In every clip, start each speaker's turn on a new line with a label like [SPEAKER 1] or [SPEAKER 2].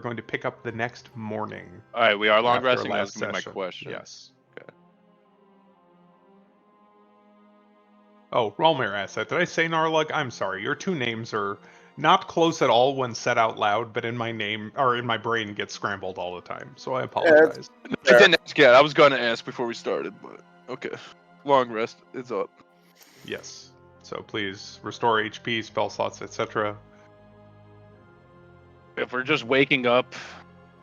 [SPEAKER 1] going to pick up the next morning.
[SPEAKER 2] All right, we are long
[SPEAKER 1] after
[SPEAKER 2] resting. That was
[SPEAKER 1] last
[SPEAKER 2] gonna be my
[SPEAKER 1] session.
[SPEAKER 2] question.
[SPEAKER 1] Yes.
[SPEAKER 2] Okay.
[SPEAKER 1] Oh, Rolmir asked that. Did I say Narlug? I'm sorry. Your two names are not close at all when said out loud, but in my name or in my brain gets scrambled all the time. So I apologize.
[SPEAKER 2] I didn't ask yet. I was going to ask before we started, but okay. Long rest is up.
[SPEAKER 1] Yes. So please restore HP, spell slots, etc.
[SPEAKER 2] If we're just waking up,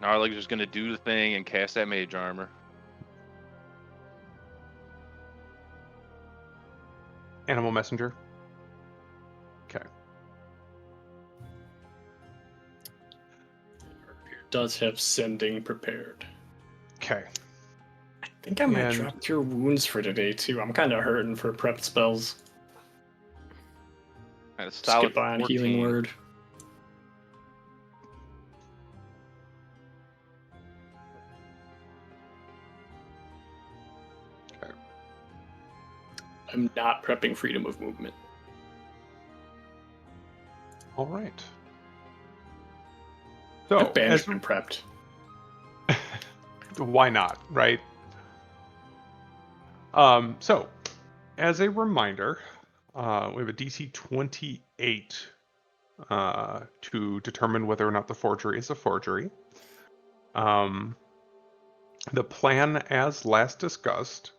[SPEAKER 2] Gnarlig's just gonna do the thing and cast that mage armor.
[SPEAKER 1] Animal messenger. Okay.
[SPEAKER 3] Does have sending prepared.
[SPEAKER 1] Okay.
[SPEAKER 3] I think I might
[SPEAKER 1] And-
[SPEAKER 3] drop Cure Wounds for today too. I'm kind of hurting for prepped spells.
[SPEAKER 2] And a solid
[SPEAKER 3] Skip on
[SPEAKER 2] 14.
[SPEAKER 3] Healing Word.
[SPEAKER 1] Okay.
[SPEAKER 3] I'm not prepping Freedom of Movement.
[SPEAKER 1] All right.
[SPEAKER 3] So,
[SPEAKER 1] So,
[SPEAKER 3] Banishment prepped.
[SPEAKER 1] why not, right? So, as a reminder, we have a DC 28 to determine whether or not the forgery is a forgery. The plan, as last discussed,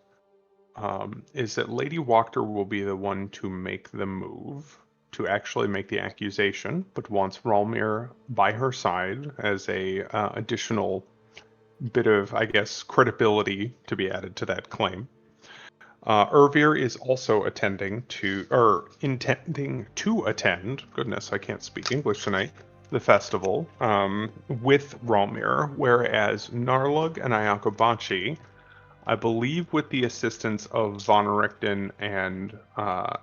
[SPEAKER 1] is that Lady Wachter will be the one to make the move, to actually make the accusation, but wants Rolmir by her side as a additional bit of, I guess, credibility to be added to that claim. Ervir is also intending to attend, goodness, I can't speak English tonight, the festival with Rolmir, whereas Narlug and Ayakobachi, I believe with the assistance of Von Richten and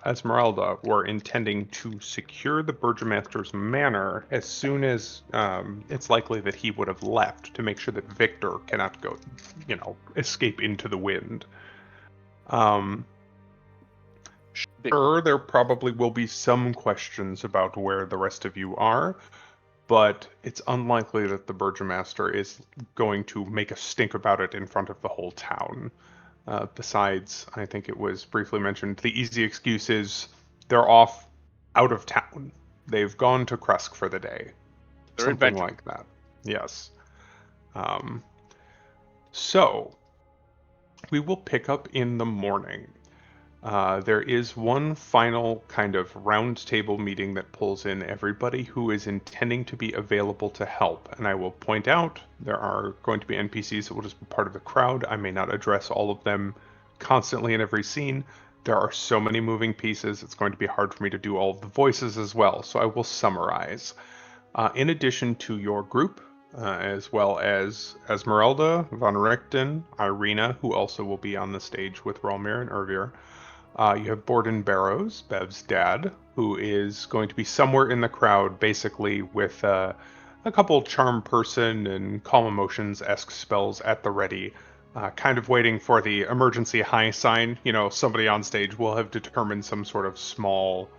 [SPEAKER 1] Esmeralda, were intending to secure the Burgomaster's manor as soon as it's likely that he would have left, to make sure that Victor cannot go, escape into the wind. Sure, there probably will be some questions about where the rest of you are, but it's unlikely that the Burgomaster is going to make a stink about it in front of the whole town. Besides, I think it was briefly mentioned, the easy excuse is they're off out of town. They've gone to Krusk for the day.
[SPEAKER 2] They're
[SPEAKER 1] Something
[SPEAKER 2] adventuring.
[SPEAKER 1] like that. Yes. So, we will pick up in the morning. There is one final kind of roundtable meeting that pulls in everybody who is intending to be available to help. And I will point out there are going to be NPCs that will just be part of the crowd. I may not address all of them constantly in every scene. There are so many moving pieces, it's going to be hard for me to do all of the voices as well, so I will summarize. In addition to your group, as well as Esmeralda, Von Richten, Irina, who also will be on the stage with Rolmir and Ervir, you have Borden Barrows, Bev's dad, who is going to be somewhere in the crowd, basically with a couple charm person and calm emotions-esque spells at the ready, kind of waiting for the emergency high sign. Somebody on stage will have determined some sort of small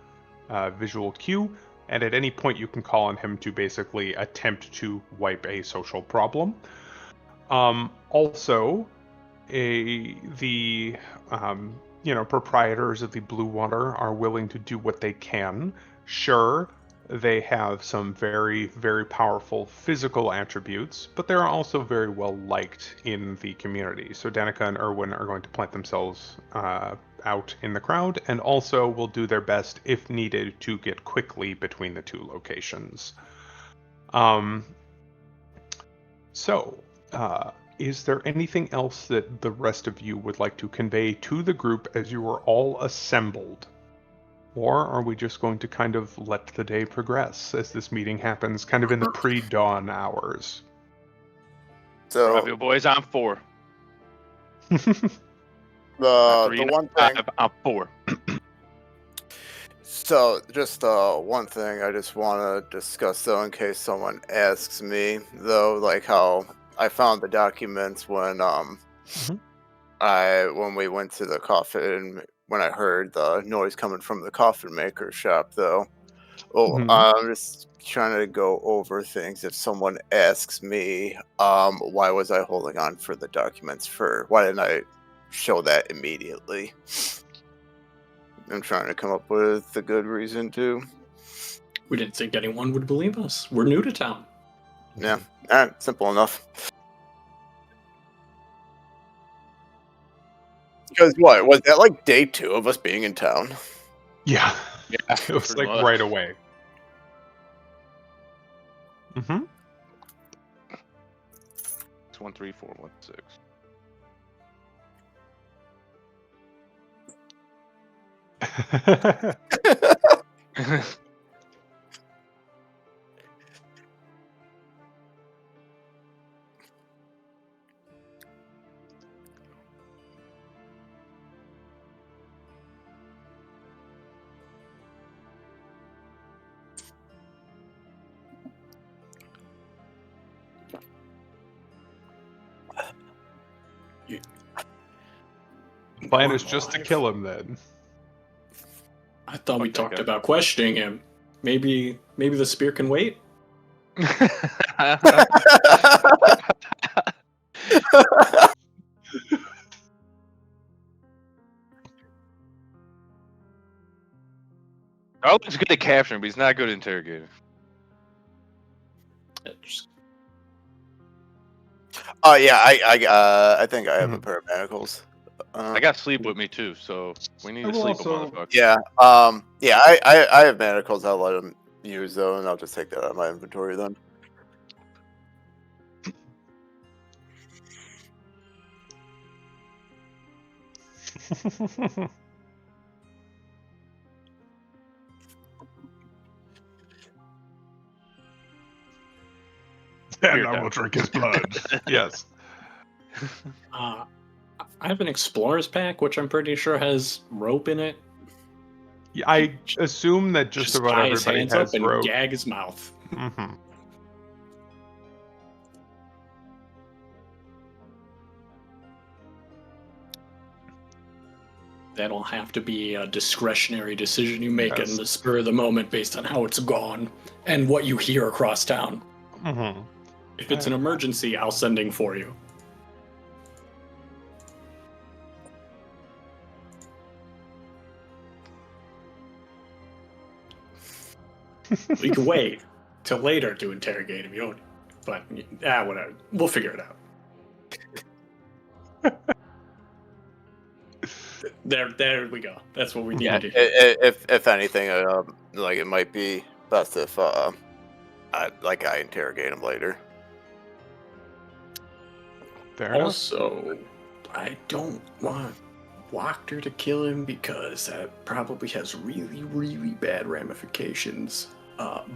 [SPEAKER 1] visual cue, and at any point you can call on him to basically attempt to wipe a social problem. Also, the proprietors of the Blue Water are willing to do what they can. Sure, they have some very, very powerful physical attributes, but they're also very well liked in the community. So Danica and Erwin are going to plant themselves out in the crowd, and also will do their best, if needed, to get quickly between the two locations. Is there anything else that the rest of you would like to convey to the group as you are all assembled? Or are we just going to kind of let the day progress as this meeting happens kind of in the pre-dawn hours?
[SPEAKER 2] Drive
[SPEAKER 4] So
[SPEAKER 2] your boys on 4.
[SPEAKER 4] the
[SPEAKER 2] 3,
[SPEAKER 4] one thing.
[SPEAKER 2] 5, on 4.
[SPEAKER 4] So just one thing I just want to discuss though, in case someone asks me though, like how I found the documents when when we went to the coffin, when I heard the noise coming from the coffin maker shop though. Oh,
[SPEAKER 1] Mhm.
[SPEAKER 4] I'm just trying to go over things. If someone asks me, why was I holding on for the documents why didn't I show that immediately? I'm trying to come up with a good reason to.
[SPEAKER 3] We didn't think anyone would believe us. We're new to town.
[SPEAKER 4] Yeah, alright, simple enough. Because what was that like day 2 of us being in town?
[SPEAKER 1] Yeah.
[SPEAKER 2] Yeah,
[SPEAKER 1] It was
[SPEAKER 2] pretty
[SPEAKER 1] like
[SPEAKER 2] much.
[SPEAKER 1] right away. Mm-hmm.
[SPEAKER 2] It's 13416.
[SPEAKER 1] Plan is just to kill him then.
[SPEAKER 3] I thought we
[SPEAKER 2] Fuck that
[SPEAKER 3] talked
[SPEAKER 2] guy.
[SPEAKER 3] about questioning him. Maybe the spear can wait.
[SPEAKER 2] Arlen's good at capturing, but he's not good at interrogating.
[SPEAKER 3] Just-
[SPEAKER 4] Oh yeah, I think I have a
[SPEAKER 1] Mhm.
[SPEAKER 4] pair of manacles.
[SPEAKER 2] I got sleep with me too, so we need
[SPEAKER 1] I
[SPEAKER 2] to
[SPEAKER 1] will
[SPEAKER 2] sleep
[SPEAKER 1] also-
[SPEAKER 2] a motherfucker.
[SPEAKER 4] Yeah, yeah, I have manacles. I'll let them use though, and I'll just take that out of my inventory then.
[SPEAKER 1] And
[SPEAKER 2] Beer
[SPEAKER 1] I will
[SPEAKER 2] time.
[SPEAKER 1] drink his blood. Yes.
[SPEAKER 3] I have an explorer's pack, which I'm pretty sure has rope in it.
[SPEAKER 1] Yeah, I assume that just about
[SPEAKER 3] tie his
[SPEAKER 1] everybody
[SPEAKER 3] hands
[SPEAKER 1] has
[SPEAKER 3] up and
[SPEAKER 1] rope.
[SPEAKER 3] gag his mouth.
[SPEAKER 1] Mm-hmm.
[SPEAKER 3] That'll have to be a discretionary decision you make
[SPEAKER 1] Yes.
[SPEAKER 3] in the spur of the moment based on how it's gone and what you hear across town.
[SPEAKER 1] Mm-hmm.
[SPEAKER 3] If it's an emergency, I'll sending for you. We can wait till later to interrogate him. You don't, but whatever. We'll figure it out. There we go. That's what we
[SPEAKER 4] Yeah,
[SPEAKER 3] needed to hear.
[SPEAKER 4] if anything, like it might be best if I interrogate him later.
[SPEAKER 1] Fair enough.
[SPEAKER 3] Also, I don't want Wachter to kill him because that probably has really, really bad ramifications.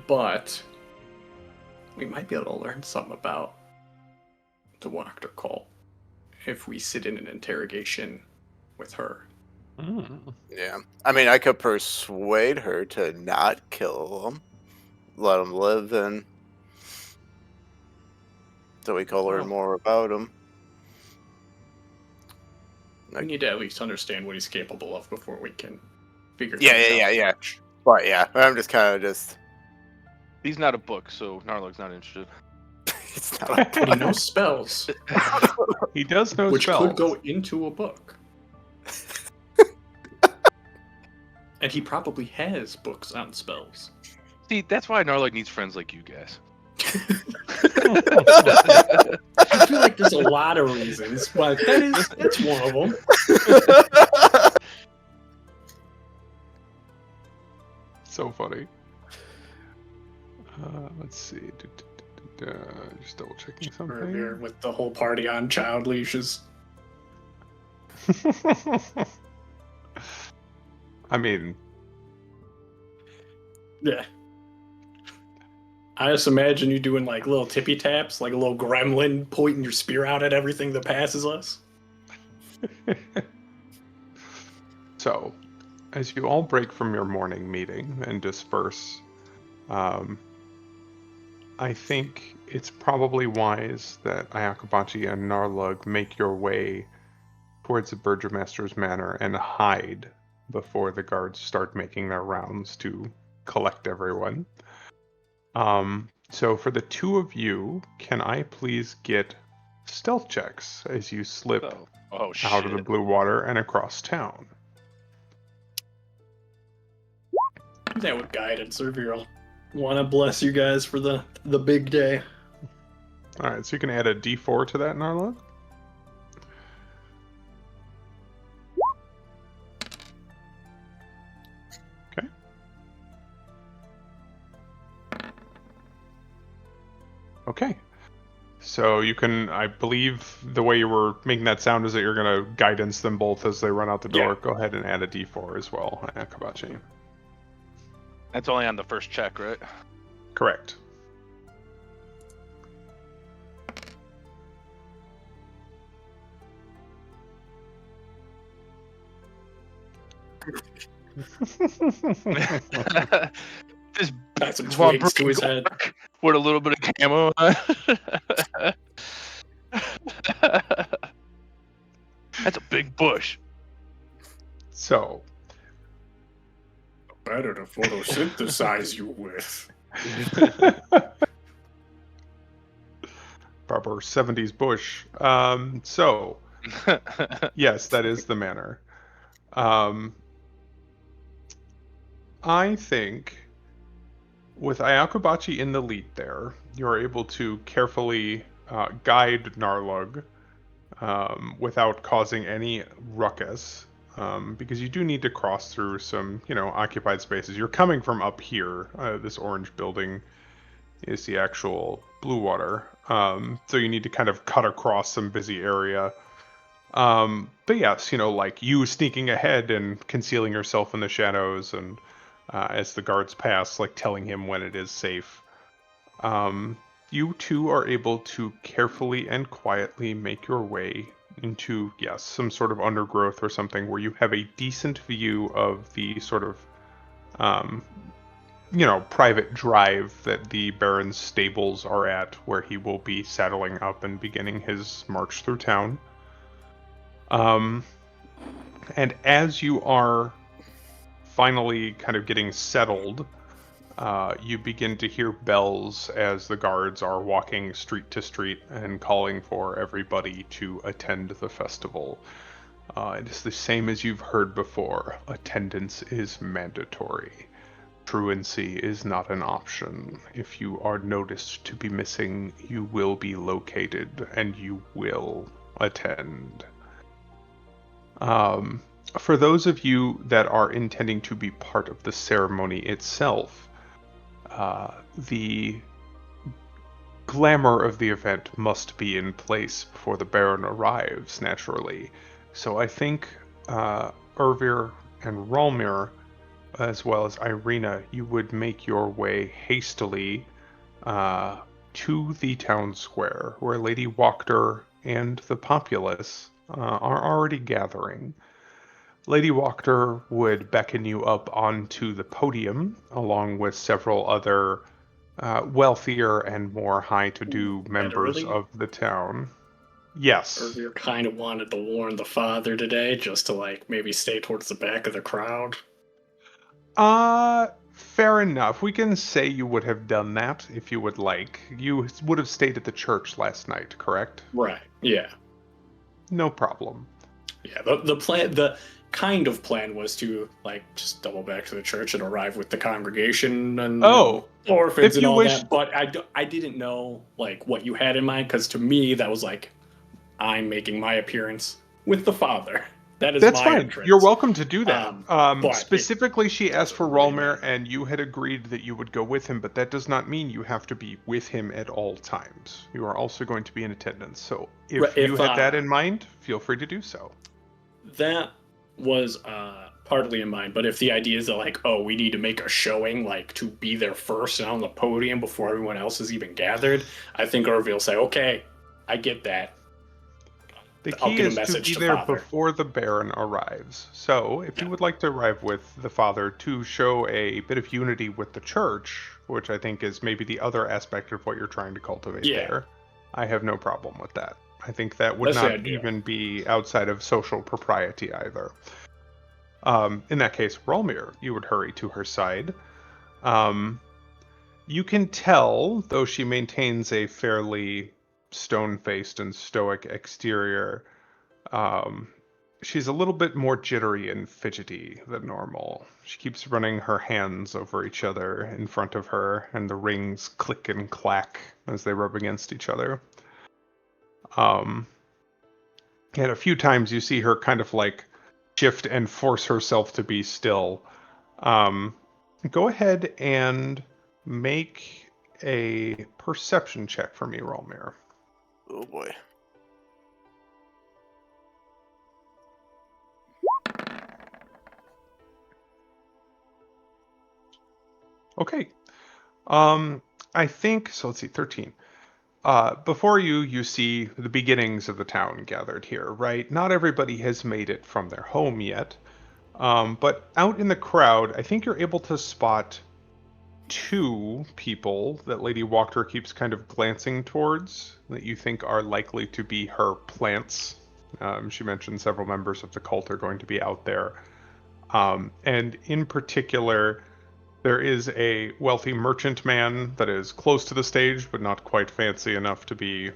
[SPEAKER 3] But we might be able to learn something about the Wachter cult if we sit in an interrogation with her.
[SPEAKER 1] Mm.
[SPEAKER 4] Yeah, I mean, I could persuade her to not kill him, let him live, and so we can learn
[SPEAKER 3] Well,
[SPEAKER 4] more about him.
[SPEAKER 3] we need to at least understand what he's capable of before we can figure
[SPEAKER 4] Yeah,
[SPEAKER 3] things out.
[SPEAKER 4] yeah. But yeah, I'm just kind of just.
[SPEAKER 2] He's not a book, so Narlog's not interested.
[SPEAKER 4] It's not.
[SPEAKER 3] But he knows spells,
[SPEAKER 1] He does know
[SPEAKER 3] which
[SPEAKER 1] spells.
[SPEAKER 3] could go into a book. And he probably has books on spells.
[SPEAKER 2] See, that's why Narlog needs friends like you guys.
[SPEAKER 3] I feel like there's a lot of reasons, but that's one of them.
[SPEAKER 1] So funny. Let's see. Just double checking
[SPEAKER 3] Earlier
[SPEAKER 1] something.
[SPEAKER 3] with the whole party on child leashes.
[SPEAKER 1] I mean,
[SPEAKER 3] Yeah. I just imagine you doing like little tippy taps, like a little gremlin pointing your spear out at everything that passes us.
[SPEAKER 1] so, as you all break from your morning meeting and disperse, I think it's probably wise that Ayakabachi and Narlug make your way towards the Burgomaster's manor and hide before the guards start making their rounds to collect everyone. So for the two of you, can I please get stealth checks as you slip
[SPEAKER 2] Oh
[SPEAKER 1] out of the
[SPEAKER 2] shit.
[SPEAKER 1] blue water and across town?
[SPEAKER 3] Do that with guidance, Reveal. Want to bless you guys for the big day.
[SPEAKER 1] All right, so you can add a D4 to that, Narla. Okay. Okay. So you can, I believe the way you were making that sound is that you're going to guidance them both as they run out the door.
[SPEAKER 3] Yeah.
[SPEAKER 1] Go ahead and add a D4 as well, Akabachi.
[SPEAKER 2] That's only on the first check, right?
[SPEAKER 1] Correct.
[SPEAKER 2] This
[SPEAKER 3] Got some
[SPEAKER 2] lumber
[SPEAKER 3] twigs to his head.
[SPEAKER 2] with a little bit of camo. That's a big bush.
[SPEAKER 1] So,
[SPEAKER 3] Better to photosynthesize you with.
[SPEAKER 1] proper 70s bush. So, yes, that is the manner. I think with Ayakubachi in the lead there, you're able to carefully guide Narlug without causing any ruckus, because you do need to cross through some, occupied spaces. You're coming from up here. This orange building is the actual blue water, so you need to kind of cut across some busy area. But yes, like you sneaking ahead and concealing yourself in the shadows, and as the guards pass, like telling him when it is safe. You two are able to carefully and quietly make your way into, yes, some sort of undergrowth or something where you have a decent view of the sort of, private drive that the Baron's stables are at, where he will be saddling up and beginning his march through town. And as you are finally kind of getting settled, you begin to hear bells as the guards are walking street to street and calling for everybody to attend the festival. It is the same as you've heard before. Attendance is mandatory. Truancy is not an option. If you are noticed to be missing, you will be located and you will attend. For those of you that are intending to be part of the ceremony itself, the glamour of the event must be in place before the Baron arrives, naturally. So I think Ervir and Ralmir, as well as Irina, you would make your way hastily to the town square, where Lady Wachter and the populace are already gathering. Lady Wachter would beckon you up onto the podium, along with several other wealthier and more high-to-do members
[SPEAKER 3] Literally?
[SPEAKER 1] of the town. Yes.
[SPEAKER 3] Ervir kind of wanted to warn the father today, just to maybe stay towards the back of the crowd.
[SPEAKER 1] Fair enough. We can say you would have done that if you would like. You would have stayed at the church last night, correct?
[SPEAKER 3] Right. Yeah.
[SPEAKER 1] No problem.
[SPEAKER 3] Yeah. The kind of plan was to just double back to the church and arrive with the congregation and orphans and all that. But I didn't know what you had in mind, because to me that was I'm making my appearance with the father. That's
[SPEAKER 1] fine.
[SPEAKER 3] Entrance.
[SPEAKER 1] You're welcome to do that. Specifically, she asked for
[SPEAKER 3] really
[SPEAKER 1] Ralmir, and you had agreed that you would go with him, but that does not mean you have to be with him at all times. You are also going to be in attendance. So if you had that in mind, feel free to do so.
[SPEAKER 3] That was partly in mind, but if the idea is that we need to make a showing, to be there first and on the podium before everyone else is even gathered, I think Ervil will say, okay, I get that.
[SPEAKER 1] The key is to be there before the Baron arrives. So, if you would like to arrive with the father to show a bit of unity with the church, which I think is maybe the other aspect of what you're trying to cultivate there, I have no problem with that. I think that would not even be outside of social propriety either. In that case, Ralmir, you would hurry to her side. You can tell, though she maintains a fairly stone-faced and stoic exterior, um, she's a little bit more jittery and fidgety than normal. She keeps running her hands over each other in front of her, and the rings click and clack as they rub against each other. And a few times you see her kind of like shift and force herself to be still. Go ahead and make a perception check for me, Rolmir.
[SPEAKER 4] Oh boy.
[SPEAKER 1] Okay. I think so. Let's see, 13. Before you, you see the beginnings of the town gathered here, right? Not everybody has made it from their home yet. But out in the crowd, I think you're able to spot two people that Lady Walker keeps kind of glancing towards that you think are likely to be her plants. She mentioned several members of the cult are going to be out there. And in particular, there is a wealthy merchant man that is close to the stage, but not quite fancy enough to be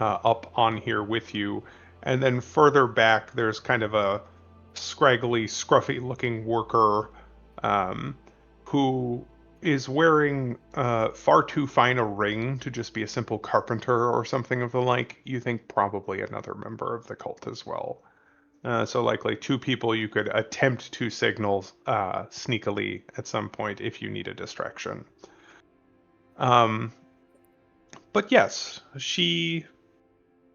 [SPEAKER 1] up on here with you. And then further back, there's kind of a scraggly, scruffy-looking worker who is wearing far too fine a ring to just be a simple carpenter or something of the like. You think probably another member of the cult as well. So likely two people you could attempt to signal sneakily at some point if you need a distraction. But yes, she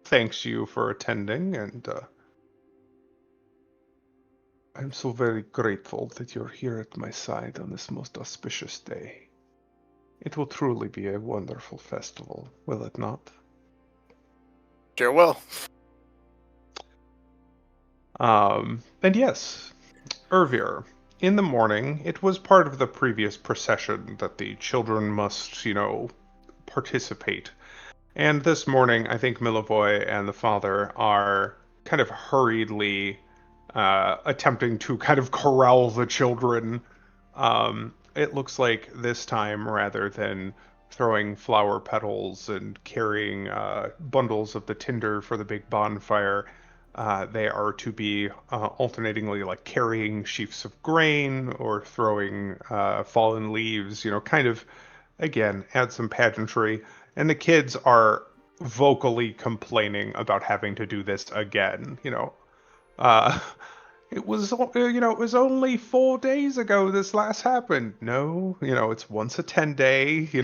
[SPEAKER 1] thanks you for attending, and I'm so very grateful that you're here at my side on this most auspicious day. It will truly be a wonderful festival, will it not?
[SPEAKER 4] Sure will.
[SPEAKER 1] And yes, Ervir, in the morning, it was part of the previous procession that the children must, participate. And this morning, I think Milivoy and the father are kind of hurriedly attempting to kind of corral the children. It looks like this time, rather than throwing flower petals and carrying bundles of the tinder for the big bonfire, they are to be alternatingly like carrying sheafs of grain or throwing fallen leaves, kind of, again, add some pageantry. And the kids are vocally complaining about having to do this again, Uh, it was, it was only 4 days ago this last happened. No, it's once a 10 day, that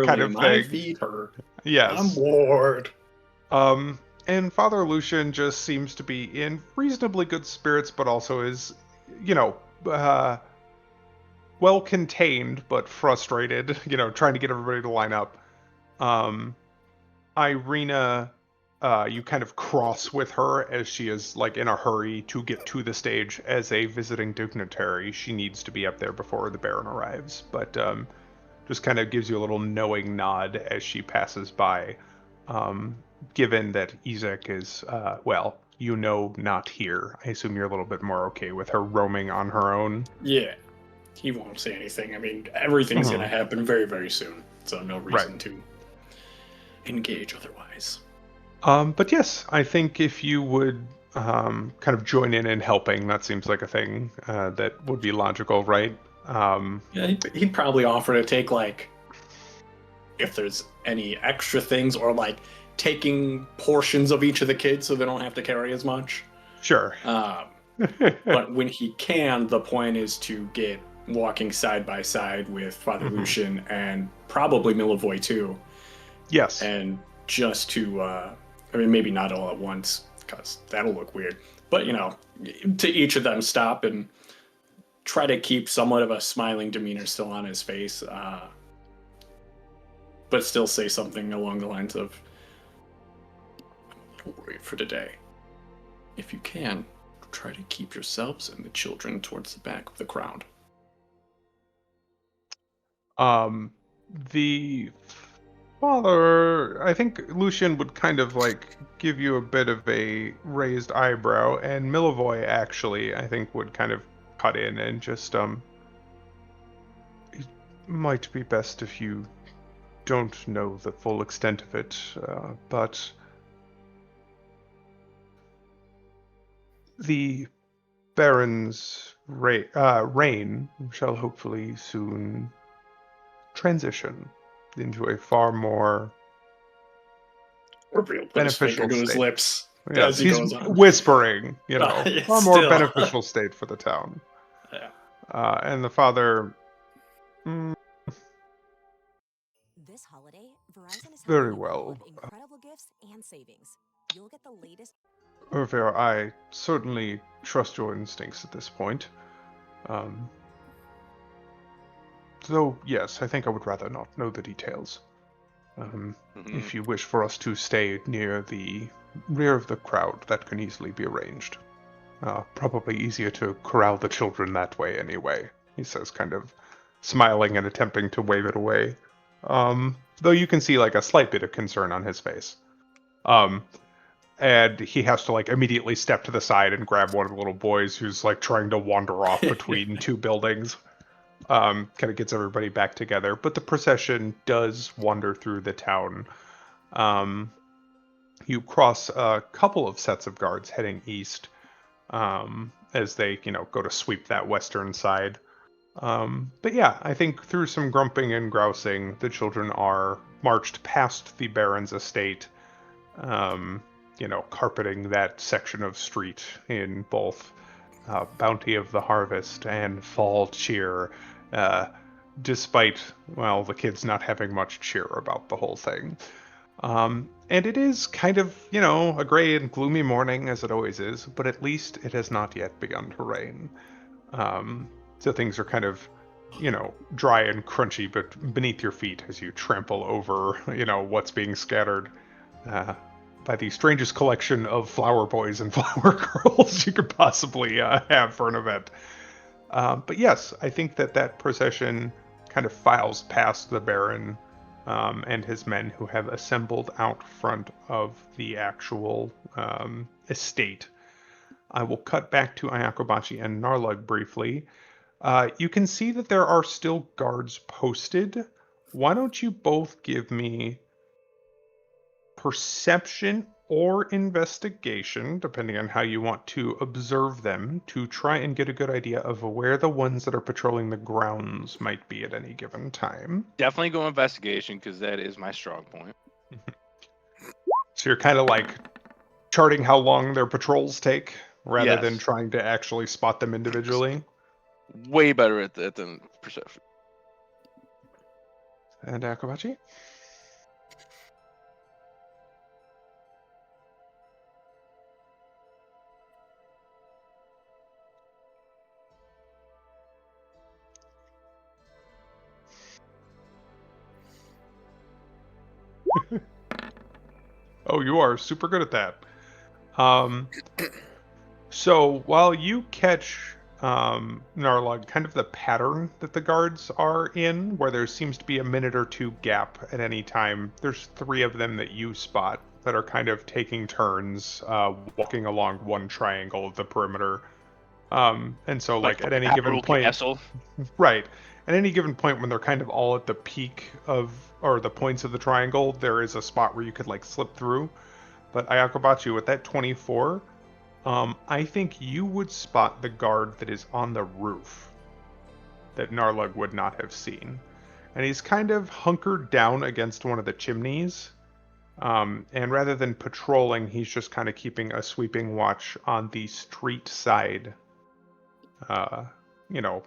[SPEAKER 1] kind
[SPEAKER 3] Early,
[SPEAKER 1] of
[SPEAKER 3] my
[SPEAKER 1] thing.
[SPEAKER 3] feet hurt. I'm
[SPEAKER 1] Yes.
[SPEAKER 3] bored.
[SPEAKER 1] And Father Lucian just seems to be in reasonably good spirits, but also is, well contained, but frustrated, trying to get everybody to line up. Irina, you kind of cross with her as she is like in a hurry to get to the stage as a visiting dignitary. She needs to be up there before the Baron arrives, but just kind of gives you a little knowing nod as she passes by. Given that Ezek is, not here, I assume you're a little bit more okay with her roaming on her own.
[SPEAKER 3] Yeah, he won't say anything. I mean, everything's going to happen very, very soon, so no reason to engage otherwise.
[SPEAKER 1] But yes, I think if you would kind of join in helping, that seems like a thing that would be logical, right?
[SPEAKER 3] Yeah, he'd probably offer to take, like, if there's any extra things, or, like, taking portions of each of the kids so they don't have to carry as much.
[SPEAKER 1] Sure.
[SPEAKER 3] But when he can, the point is to get walking side by side with Father Lucian and probably Milivoy too.
[SPEAKER 1] Yes.
[SPEAKER 3] And just to, maybe not all at once, because that'll look weird. But, to each of them stop and try to keep somewhat of a smiling demeanor still on his face, but still say something along the lines of, I'm a little worried for today. If you can, try to keep yourselves and the children towards the back of the crowd.
[SPEAKER 1] The father, I think Lucian would kind of like give you a bit of a raised eyebrow, and Milivoy actually, I think, would kind of cut in and just might be best if you don't know the full extent of it, but the Baron's reign shall hopefully soon transition into a far more
[SPEAKER 3] Orville put his finger
[SPEAKER 1] beneficial
[SPEAKER 3] to his
[SPEAKER 1] state.
[SPEAKER 3] lips
[SPEAKER 1] Yeah,
[SPEAKER 3] as he
[SPEAKER 1] he's
[SPEAKER 3] goes on.
[SPEAKER 1] whispering, far more
[SPEAKER 3] Still.
[SPEAKER 1] beneficial state for the town.
[SPEAKER 3] Yeah.
[SPEAKER 1] And the father, mm,
[SPEAKER 5] This holiday, Verizon is
[SPEAKER 1] very
[SPEAKER 5] having a couple of
[SPEAKER 1] well.
[SPEAKER 5] incredible gifts and savings. You'll get the latest.
[SPEAKER 1] Orville, I certainly trust your instincts at this point. Um, though, yes, I think I would rather not know the details. If you wish for us to stay near the rear of the crowd, that can easily be arranged. Probably easier to corral the children that way anyway, he says, kind of smiling and attempting to wave it away. Though you can see like a slight bit of concern on his face. And he has to like immediately step to the side and grab one of the little boys who's like trying to wander off between two buildings. Kind of gets everybody back together. But the procession does wander through the town. You cross a couple of sets of guards heading east, as they, go to sweep that western side. But yeah, I think through some grumping and grousing, the children are marched past the Baron's estate, carpeting that section of street in both Bounty of the Harvest and Fall Cheer, despite, well, the kids not having much cheer about the whole thing. And it is kind of, a gray and gloomy morning, as it always is, but at least it has not yet begun to rain. So things are kind of, dry and crunchy, but beneath your feet as you trample over, what's being scattered by the strangest collection of flower boys and flower girls you could possibly have for an event. But yes, I think that procession kind of files past the Baron and his men who have assembled out front of the actual estate. I will cut back to Ayakobachi and Narlug briefly. You can see that there are still guards posted. Why don't you both give me perception or investigation, depending on how you want to observe them, to try and get a good idea of where the ones that are patrolling the grounds might be at any given time.
[SPEAKER 2] Definitely go investigation because that is my strong point.
[SPEAKER 1] So you're kind of like charting how long their patrols take rather than
[SPEAKER 2] Yes.
[SPEAKER 1] trying to actually spot them individually.
[SPEAKER 2] Way better at that than perception.
[SPEAKER 1] And Akabachi? Oh, you are super good at that. So while you catch Narlug, kind of the pattern that the guards are in, where there seems to be a minute or two gap at any time, there's 3 of them that you spot that are kind of taking turns walking along one triangle of the perimeter. And so like at any given point,
[SPEAKER 2] Castle.
[SPEAKER 1] right, at any given point when they're kind of all at the peak of, or the points of the triangle, there is a spot where you could like slip through. But Ayakobachi, with that 24, I think you would spot the guard that is on the roof that Narlug would not have seen. And he's kind of hunkered down against one of the chimneys. And rather than patrolling, he's just kind of keeping a sweeping watch on the street side.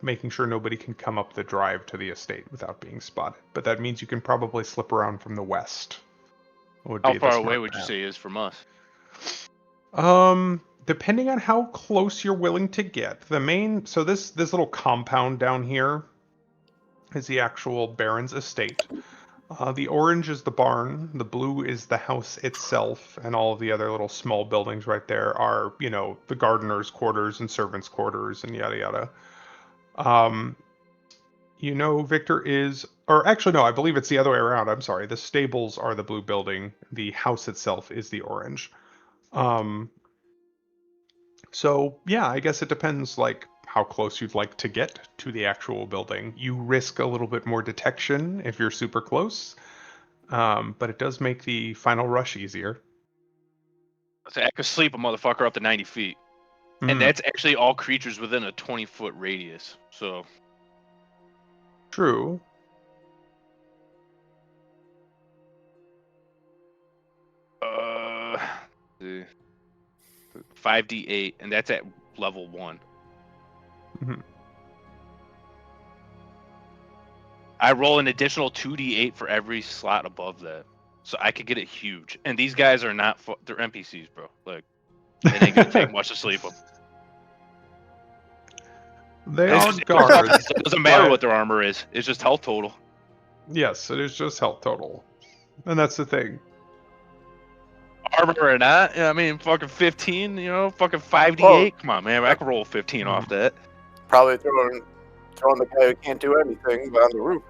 [SPEAKER 1] Making sure nobody can come up the drive to the estate without being spotted. But that means you can probably slip around from the west.
[SPEAKER 2] How far away would you say is from us?
[SPEAKER 1] Depending on how close you're willing to get. So this little compound down here is the actual Baron's estate. The orange is the barn, the blue is the house itself, and all of the other little small buildings right there are, the gardener's quarters and servants' quarters and yada yada. Victor is, or actually no, I believe it's the other way around. I'm sorry. The stables are the blue building. The house itself is the orange. So yeah, I guess it depends like how close you'd like to get to the actual building. You risk a little bit more detection if you're super close, but it does make the final rush easier.
[SPEAKER 2] I could sleep a motherfucker up to 90 feet. And
[SPEAKER 1] Mhm.
[SPEAKER 2] that's actually all creatures within a 20-foot radius. So
[SPEAKER 1] True.
[SPEAKER 2] see. 5d8, and that's at level 1.
[SPEAKER 1] Mhm.
[SPEAKER 2] I roll an additional 2d8 for every slot above that, so I could get it huge. And these guys are not they're NPCs, bro. Like, it ain't gonna take much to sleep them.
[SPEAKER 1] They are guards.
[SPEAKER 2] It doesn't matter
[SPEAKER 1] but-
[SPEAKER 2] what their armor is. It's just health total.
[SPEAKER 1] Yes, it is just health total, and that's the thing.
[SPEAKER 2] Armor or not, I mean, fucking 15. Fucking 5d8.
[SPEAKER 4] Well-
[SPEAKER 2] Come on, man. I can roll 15 off that.
[SPEAKER 4] Probably throwing the guy who can't do anything on the roof.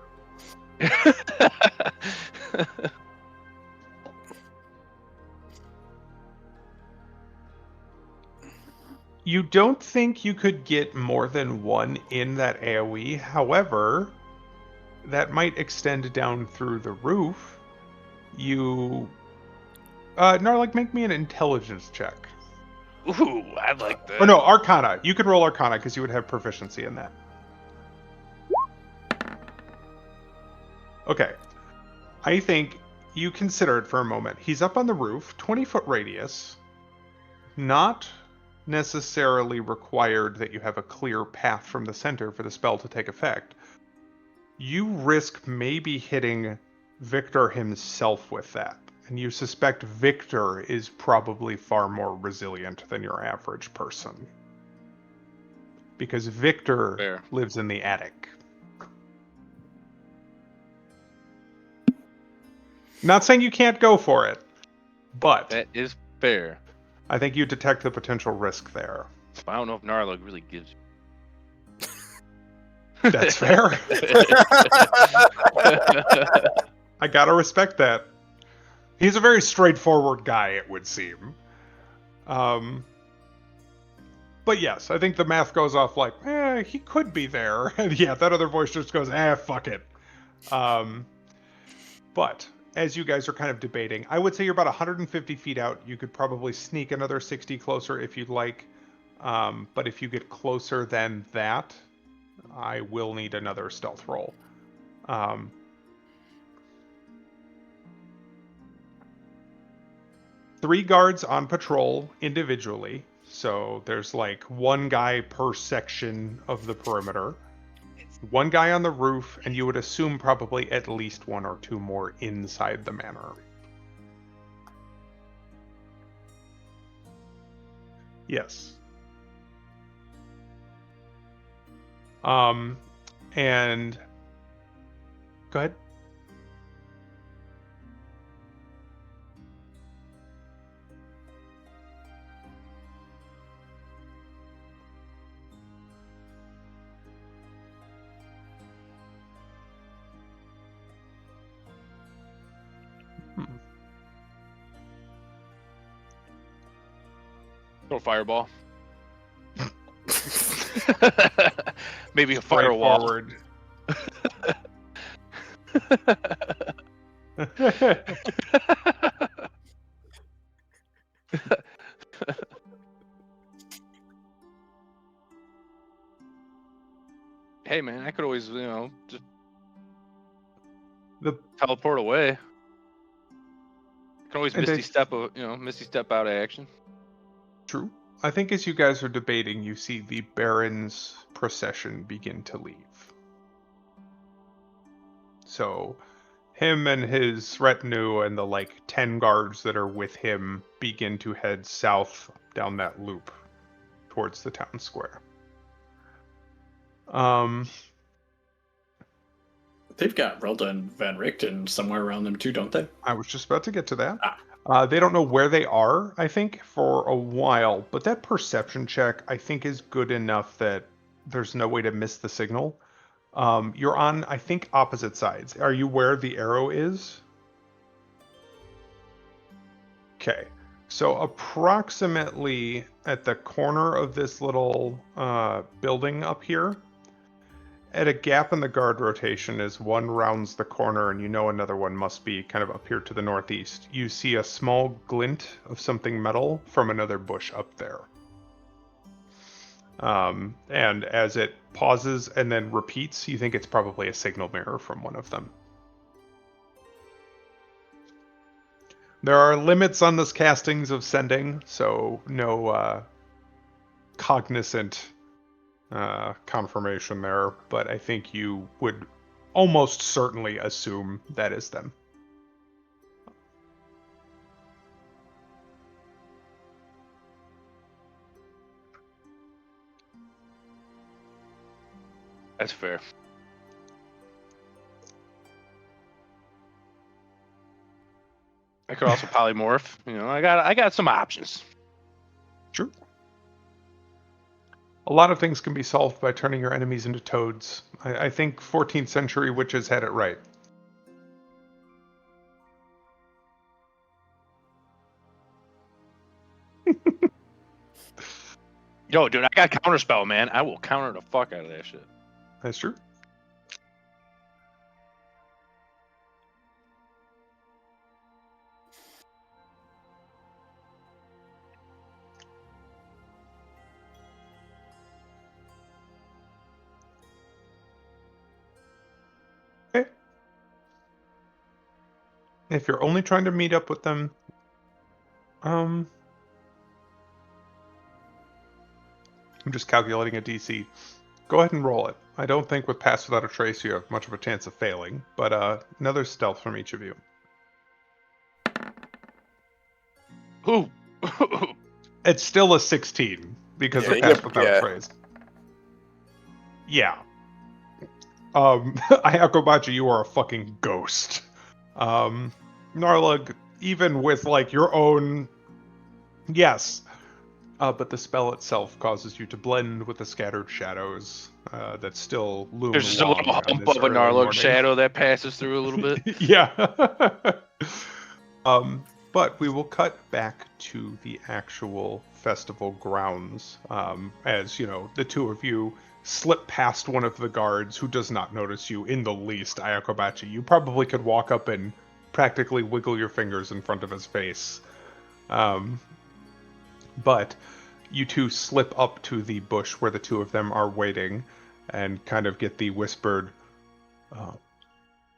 [SPEAKER 1] You don't think you could get more than one in that AoE. However, that might extend down through the roof. Narlik, make me an intelligence check.
[SPEAKER 2] Ooh, I like that.
[SPEAKER 1] Or no, Arcana. You could roll Arcana because you would have proficiency in that. Okay. I think you consider it for a moment. He's up on the roof, 20-foot radius. Not necessarily required that you have a clear path from the center for the spell to take effect. You risk maybe hitting Victor himself with that. And you suspect Victor is probably far more resilient than your average person. Because Victor
[SPEAKER 2] Fair.
[SPEAKER 1] lives in the attic. Not saying you can't go for it, but
[SPEAKER 2] That is fair.
[SPEAKER 1] I think you detect the potential risk there.
[SPEAKER 2] But I don't know if Narlug really gives.
[SPEAKER 1] That's fair. I gotta respect that. He's a very straightforward guy, it would seem. But yes, I think the math goes off like, he could be there. And yeah, that other voice just goes, fuck it. But as you guys are kind of debating, I would say you're about 150 feet out. You could probably sneak another 60 closer if you'd like. But if you get closer than that, I will need another stealth roll. 3 guards on patrol individually. So there's like 1 guy per section of the perimeter. 1 guy on the roof, and you would assume probably at least 1 or 2 more inside the manor. Yes. And go ahead.
[SPEAKER 2] Throw a fireball. Maybe a firewall.
[SPEAKER 1] Forward.
[SPEAKER 2] Hey man, I could always, just
[SPEAKER 1] The
[SPEAKER 2] teleport away. Can always
[SPEAKER 1] And
[SPEAKER 2] misty step out of action.
[SPEAKER 1] True. I think as you guys are debating, you see the Baron's procession begin to leave. So, him and his retinue and the 10 guards that are with him begin to head south down that loop towards the town square.
[SPEAKER 3] They've got Relda and Van Richten somewhere around them too, don't they?
[SPEAKER 1] I was just about to get to that. They don't know where they are, I think, for a while, but that perception check, I think, is good enough that there's no way to miss the signal. You're on, I think, opposite sides. Are you where the arrow is? Okay. So approximately at the corner of this little building up here, at a gap in the guard rotation as one rounds the corner and you know another one must be kind of up here to the northeast, you see a small glint of something metal from another bush up there. And as it pauses and then repeats, you think it's probably a signal mirror from one of them. There are limits on this castings of sending, so no cognizant confirmation there, but I think you would almost certainly assume that is them.
[SPEAKER 2] That's fair. I could also polymorph. You know, I got some options.
[SPEAKER 1] Sure. A lot of things can be solved by turning your enemies into toads. I think 14th century witches had it right.
[SPEAKER 2] Yo, dude, I got counterspell, man. I will counter the fuck out of that shit.
[SPEAKER 1] That's true. Okay. If you're only trying to meet up with them, I'm just calculating a DC. Go ahead and roll it. I don't think with Pass Without a Trace you have much of a chance of failing, but another stealth from each of you.
[SPEAKER 2] Ooh.
[SPEAKER 1] It's still a 16 because of
[SPEAKER 4] Yeah,
[SPEAKER 1] Pass
[SPEAKER 4] yep,
[SPEAKER 1] Without
[SPEAKER 4] yeah.
[SPEAKER 1] a Trace. Yeah. Ayakobachi, you are a fucking ghost. Narlug, even with like your own, yes, but the spell itself causes you to blend with the scattered shadows that still loom
[SPEAKER 2] There's just a
[SPEAKER 1] long
[SPEAKER 2] little
[SPEAKER 1] on
[SPEAKER 2] hump
[SPEAKER 1] this
[SPEAKER 2] of a
[SPEAKER 1] early
[SPEAKER 2] Narlug
[SPEAKER 1] morning.
[SPEAKER 2] shadow that passes through a little bit.
[SPEAKER 1] Yeah. But we will cut back to the actual festival grounds as, you know, the two of you slip past one of the guards who does not notice you in the least, Ayakobachi. You probably could walk up and practically wiggle your fingers in front of his face. But you two slip up to the bush where the two of them are waiting and kind of get the whispered,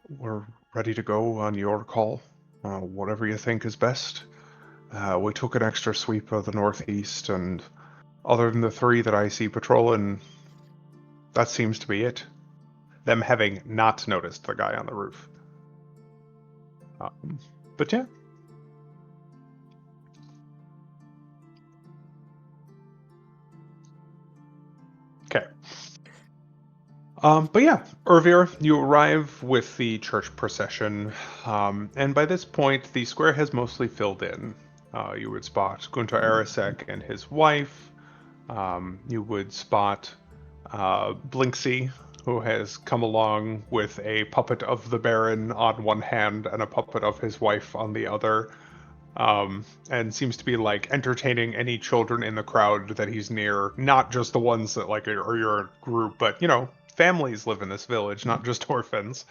[SPEAKER 1] we're ready to go on your call. Whatever you think is best. We took an extra sweep of the northeast, and other than the three that I see patrolling, that seems to be it. Them having not noticed the guy on the roof. But yeah. Okay. But yeah, Ervir, you arrive with the church procession, and by this point, the square has mostly filled in. You would spot Gunter Arasek and his wife. You would spot Blinksy, who has come along with a puppet of the Baron on one hand and a puppet of his wife on the other, and seems to be like entertaining any children in the crowd that he's near, not just the ones that like are your group, but you know, families live in this village, not just orphans.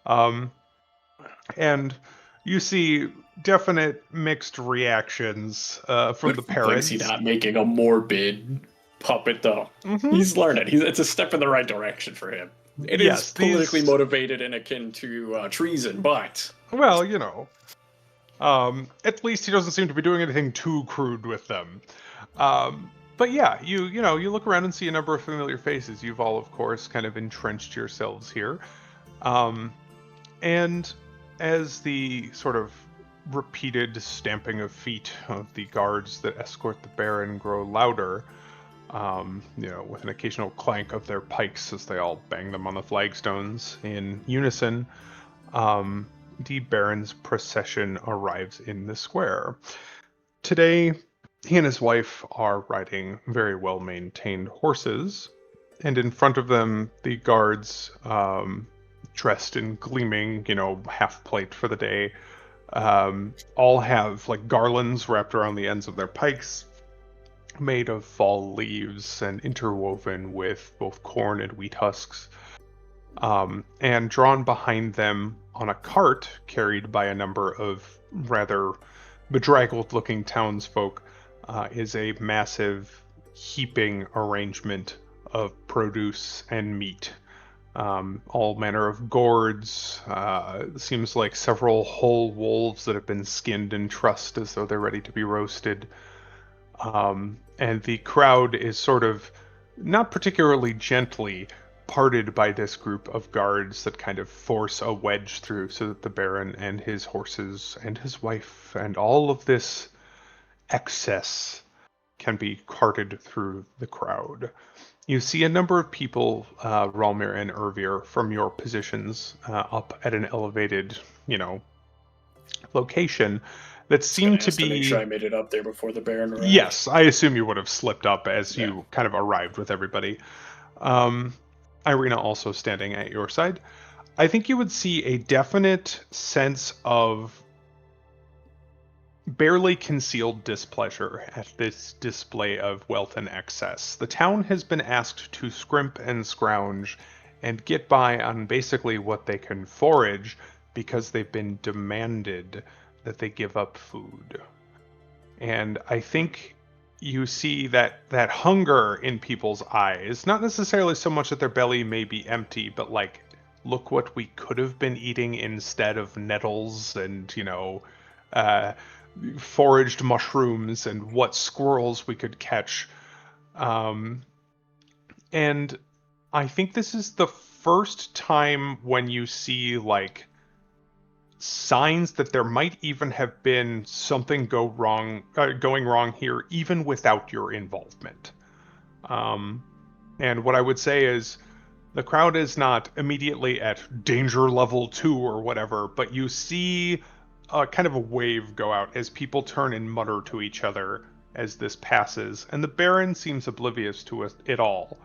[SPEAKER 1] And you see definite mixed reactions from the parents.
[SPEAKER 3] He's not making a morbid puppet, though.
[SPEAKER 1] Mhm.
[SPEAKER 3] He's learning. It's a step in the right direction for him. It
[SPEAKER 1] Yes,
[SPEAKER 3] is politically
[SPEAKER 1] these-
[SPEAKER 3] motivated and akin to treason, but
[SPEAKER 1] Well, you know. At least he doesn't seem to be doing anything too crude with them. But yeah, you know, you look around and see a number of familiar faces. You've all, of course, kind of entrenched yourselves here. And as the sort of repeated stamping of feet of the guards that escort the Baron grow louder, you know, with an occasional clank of their pikes as they all bang them on the flagstones in unison, the Baron's procession arrives in the square. Today, he and his wife are riding very well-maintained horses, and in front of them, the guards, dressed in gleaming, you know, half plate for the day, all have like garlands wrapped around the ends of their pikes, made of fall leaves and interwoven with both corn and wheat husks. And drawn behind them on a cart carried by a number of rather bedraggled-looking townsfolk is a massive heaping arrangement of produce and meat. All manner of gourds. Seems like several whole wolves that have been skinned and trussed as though they're ready to be roasted. And the crowd is sort of not particularly gently parted by this group of guards that kind of force a wedge through so that the Baron and his horses and his wife and all of this excess can be carted through the crowd. You see a number of people, Ralmir and Ervir, from your positions up at an elevated, location that seem to be.
[SPEAKER 3] Make sure I made it up there before the Baron arrived.
[SPEAKER 1] Yes, I assume you would have slipped up as you kind of arrived with everybody. Irina also standing at your side. I think you would see a definite sense of barely concealed displeasure at this display of wealth and excess. The town has been asked to scrimp and scrounge and get by on basically what they can forage because they've been demanded that they give up food. And I think you see that hunger in people's eyes, not necessarily so much that their belly may be empty, but like, look what we could have been eating instead of nettles and, foraged mushrooms and what squirrels we could catch. And I think this is the first time when you see like signs that there might even have been something going wrong here, even without your involvement. And what I would say is the crowd is not immediately at danger level 2 or whatever, but you see a kind of a wave go out as people turn and mutter to each other as this passes, and the Baron seems oblivious to it all.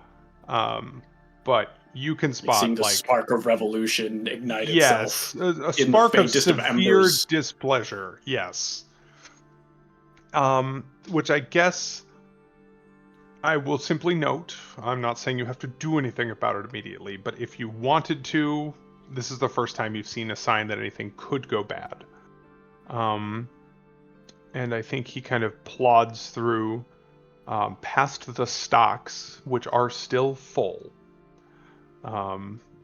[SPEAKER 1] But you can spot
[SPEAKER 3] seeing the
[SPEAKER 1] like
[SPEAKER 3] spark of revolution ignite itself.
[SPEAKER 1] Yes, a spark of severe displeasure. Yes. Which I guess I will simply note. I'm not saying you have to do anything about it immediately, but if you wanted to, this is the first time you've seen a sign that anything could go bad. And I think he kind of plods through past the stocks, which are still full.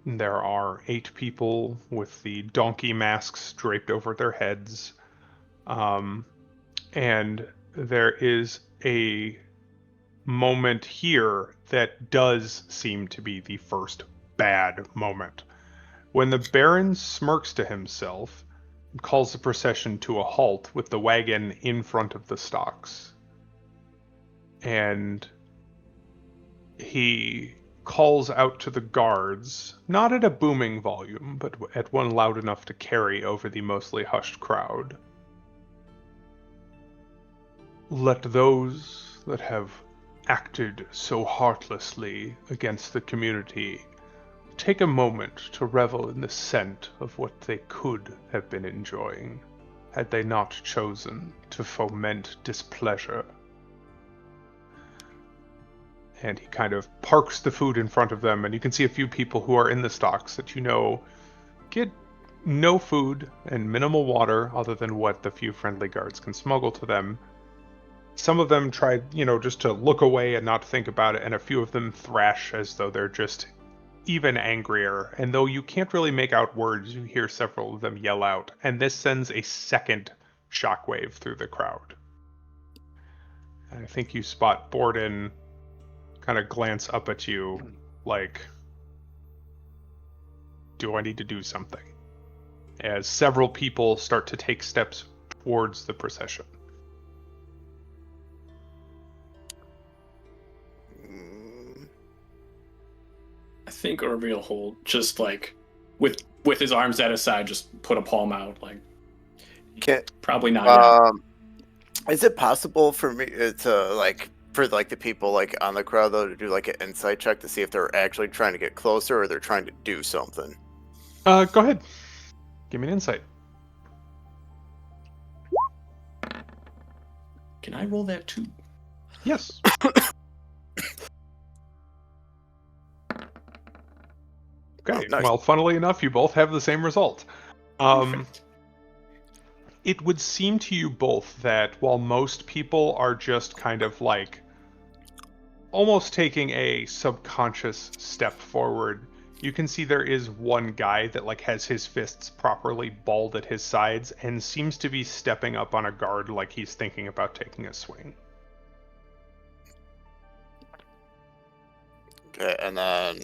[SPEAKER 1] There are 8 people with the donkey masks draped over their heads. And there is a moment here that does seem to be the first bad moment. When the Baron smirks to himself and calls the procession to a halt with the wagon in front of the stocks. And he calls out to the guards, not at a booming volume, but at one loud enough to carry over the mostly hushed crowd. Let those that have acted so heartlessly against the community take a moment to revel in the scent of what they could have been enjoying, had they not chosen to foment displeasure. And he kind of parks the food in front of them, and you can see a few people who are in the stocks that get no food and minimal water other than what the few friendly guards can smuggle to them. Some of them try, just to look away and not think about it, and a few of them thrash as though they're just even angrier. And though you can't really make out words, you hear several of them yell out, and this sends a second shockwave through the crowd. And I think you spot Borden kind of glance up at you like, do I need to do something? As several people start to take steps towards the procession.
[SPEAKER 3] I think Irby will hold, just like with his arms at his side, just put a palm out, like probably not yet.
[SPEAKER 4] Is it possible for me to for the people on the crowd though to do an insight check to see if they're actually trying to get closer or they're trying to do something?
[SPEAKER 1] Go ahead. Give me an insight.
[SPEAKER 3] Can I roll that too?
[SPEAKER 1] Yes. Okay.
[SPEAKER 4] Nice.
[SPEAKER 1] Well, funnily enough, you both have the same result.
[SPEAKER 3] Perfect.
[SPEAKER 1] It would seem to you both that while most people are just kind of like almost taking a subconscious step forward, you can see there is one guy that like has his fists properly balled at his sides and seems to be stepping up on a guard like he's thinking about taking a swing.
[SPEAKER 4] Okay, and then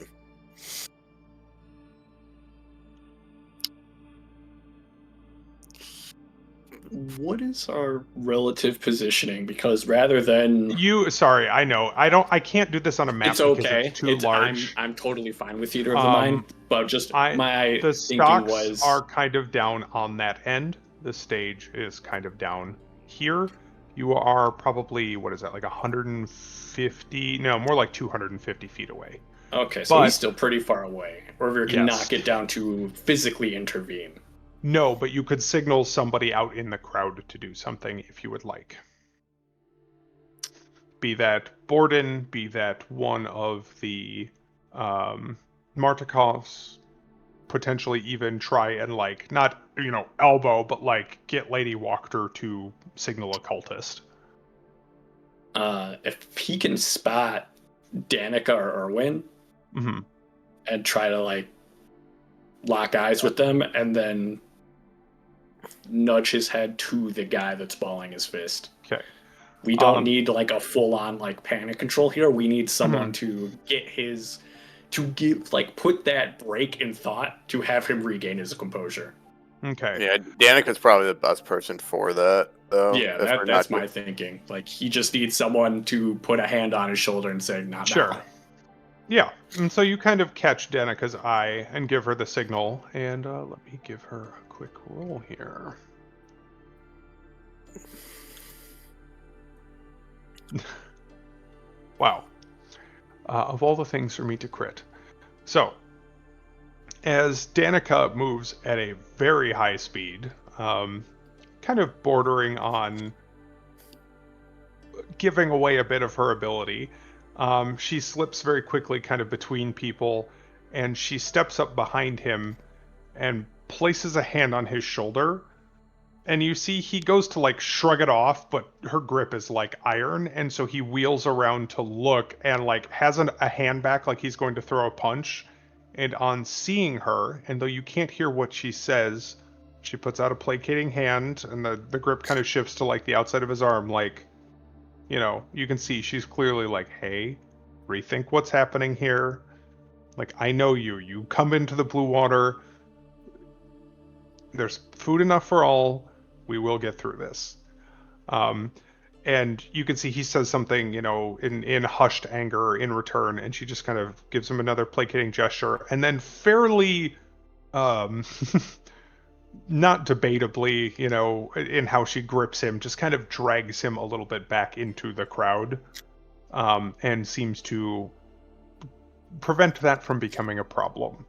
[SPEAKER 3] What is our relative positioning? Because rather than
[SPEAKER 1] Sorry, I know. I can't do this on a map
[SPEAKER 3] it's
[SPEAKER 1] because
[SPEAKER 3] okay.
[SPEAKER 1] it's too large.
[SPEAKER 3] I'm totally fine with either of the mine, but just my
[SPEAKER 1] The
[SPEAKER 3] thinking
[SPEAKER 1] stocks
[SPEAKER 3] was
[SPEAKER 1] are kind of down on that end. The stage is kind of down here. You are probably, what is that, like 150? No, more like 250 feet away.
[SPEAKER 3] okay, so
[SPEAKER 1] but-
[SPEAKER 3] he's still pretty far away. Or can
[SPEAKER 1] Yes.
[SPEAKER 3] not get down to physically intervene.
[SPEAKER 1] No, but you could signal somebody out in the crowd to do something if you would like. Be that Borden, be that one of the Martikovs, potentially even try and like, not, elbow, but like get Lady Wachter to signal a cultist.
[SPEAKER 3] If he can spot Danica or Erwin
[SPEAKER 1] Mm-hmm.
[SPEAKER 3] and try to like lock eyes with them and then nudge his head to the guy that's balling his fist.
[SPEAKER 1] Okay.
[SPEAKER 3] We don't need like a full on like panic control here. We need someone to put that break in thought to have him regain his composure.
[SPEAKER 1] Okay.
[SPEAKER 4] yeah, Danica's probably the best person for that, though.
[SPEAKER 3] Yeah,
[SPEAKER 4] if we're
[SPEAKER 3] that's
[SPEAKER 4] not
[SPEAKER 3] my thinking. Like he just needs someone to put a hand on his shoulder and say, "Not
[SPEAKER 1] Sure.
[SPEAKER 3] now."
[SPEAKER 1] Yeah, and so you kind of catch Danica's eye and give her the signal, and let me give her a quick roll here. Wow. Of all the things for me to crit. So, as Danica moves at a very high speed, kind of bordering on giving away a bit of her ability, she slips very quickly kind of between people, and she steps up behind him and places a hand on his shoulder. And you see he goes to like shrug it off, but her grip is like iron, and so he wheels around to look and like has a hand back like he's going to throw a punch. And on seeing her, and though you can't hear what she says, she puts out a placating hand, and the grip kind of shifts to like the outside of his arm, like, you can see she's clearly like, hey, rethink what's happening here. Like, I know you. You come into the Blue Water. There's food enough for all. We will get through this. And you can see he says something, in hushed anger in return, and she just kind of gives him another placating gesture, and then fairly, not debatably, in how she grips him, just kind of drags him a little bit back into the crowd, and seems to prevent that from becoming a problem.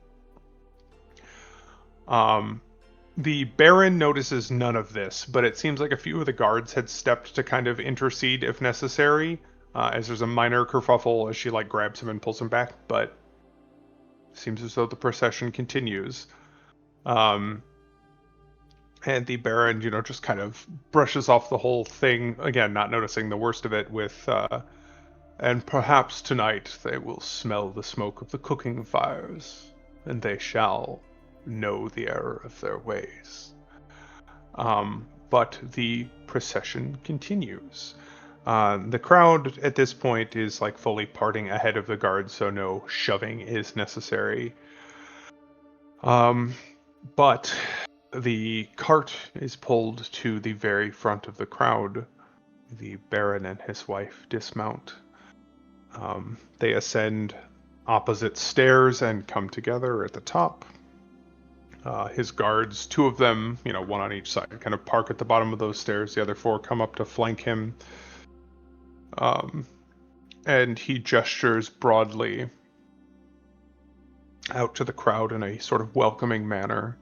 [SPEAKER 1] The Baron notices none of this, but it seems like a few of the guards had stepped to kind of intercede if necessary, as there's a minor kerfuffle as she like grabs him and pulls him back, but seems as though the procession continues. And the Baron, just kind of brushes off the whole thing, again, not noticing the worst of it, with, and perhaps tonight they will smell the smoke of the cooking fires, and they shall know the error of their ways. But the procession continues. The crowd at this point is like fully parting ahead of the guards, so no shoving is necessary. But the cart is pulled to the very front of the crowd. The Baron and his wife dismount. They ascend opposite stairs and come together at the top. His guards, two of them, one on each side, kind of park at the bottom of those stairs. The other four come up to flank him. And he gestures broadly out to the crowd in a sort of welcoming manner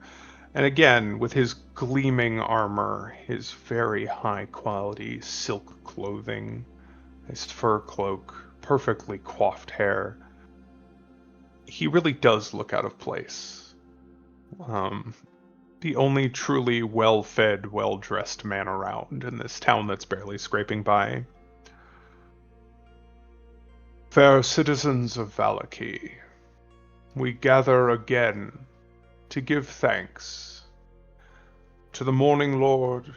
[SPEAKER 1] And again, with his gleaming armor, his very high quality silk clothing, his fur cloak, perfectly coiffed hair, he really does look out of place. The only truly well-fed, well-dressed man around in this town that's barely scraping by. Fair citizens of Valaki, we gather again to give thanks to the Morning Lord,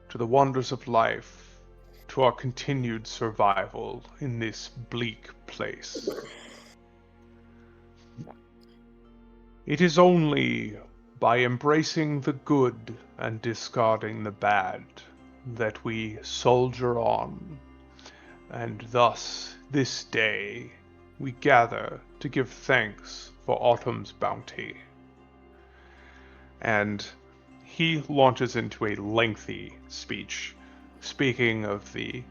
[SPEAKER 1] to the wonders of life, to our continued survival in this bleak place. It is only by embracing the good and discarding the bad that we soldier on, and thus, this day, we gather to give thanks for autumn's bounty. And he launches into a lengthy speech, speaking of the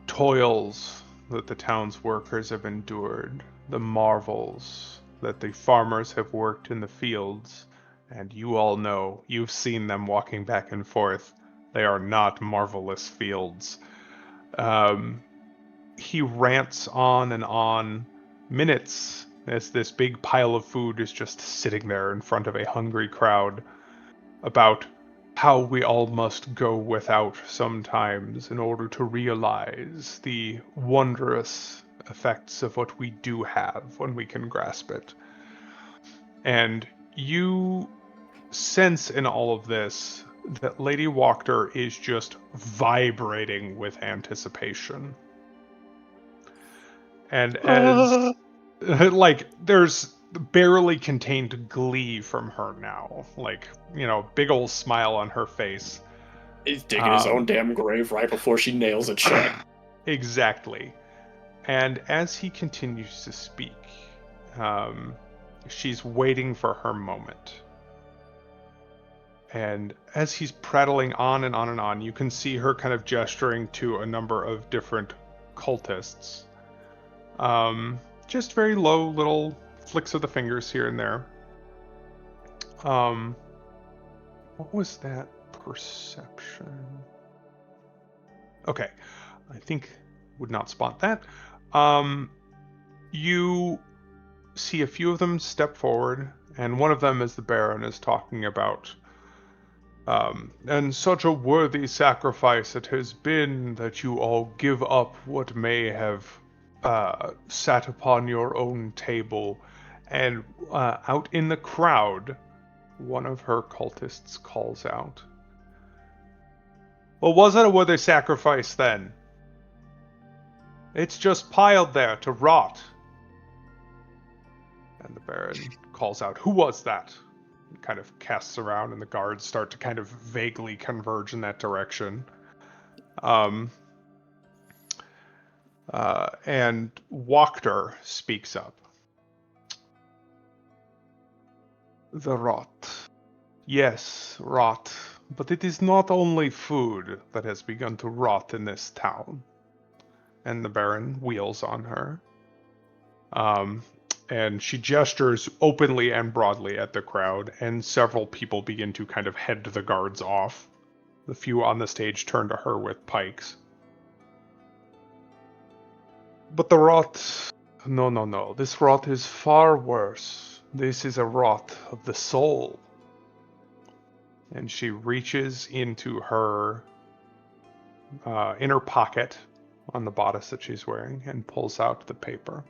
[SPEAKER 1] toils that the town's workers have endured, the marvels that the farmers have worked in the fields, and you all know, you've seen them walking back and forth. They are not marvelous fields. He rants on and on, minutes, as this big pile of food is just sitting there in front of a hungry crowd, about how we all must go without sometimes in order to realize the wondrous effects of what we do have when we can grasp it. And you sense in all of this that Lady Wachter is just vibrating with anticipation. And as like there's barely contained glee from her now, like, you know, big old smile on her face.
[SPEAKER 3] He's digging his own damn grave right before she nails it shut.
[SPEAKER 1] Exactly. And as he continues to speak, she's waiting for her moment. And as he's prattling on and on and on, you can see her kind of gesturing to a number of different cultists. Just very low little flicks of the fingers here and there. What was that perception? Okay, I think would not spot that. You see a few of them step forward, and one of them is the Baron is talking about. And such a worthy sacrifice it has been that you all give up what may have sat upon your own table. And out in the crowd, one of her cultists calls out, "Well, was it a worthy sacrifice then? It's just piled there to rot." And the Baron calls out, "Who was that?" And kind of casts around, and the guards start to kind of vaguely converge in that direction. And Wachter speaks up. "The rot. Yes, rot. But it is not only food that has begun to rot in this town." And the Baron wheels on her. And she gestures openly and broadly at the crowd, and several people begin to kind of head the guards off. The few on the stage turn to her with pikes. "But the rot... No. This rot is far worse. This is a rot of the soul." And she reaches into her inner pocket on the bodice that she's wearing and pulls out the paper.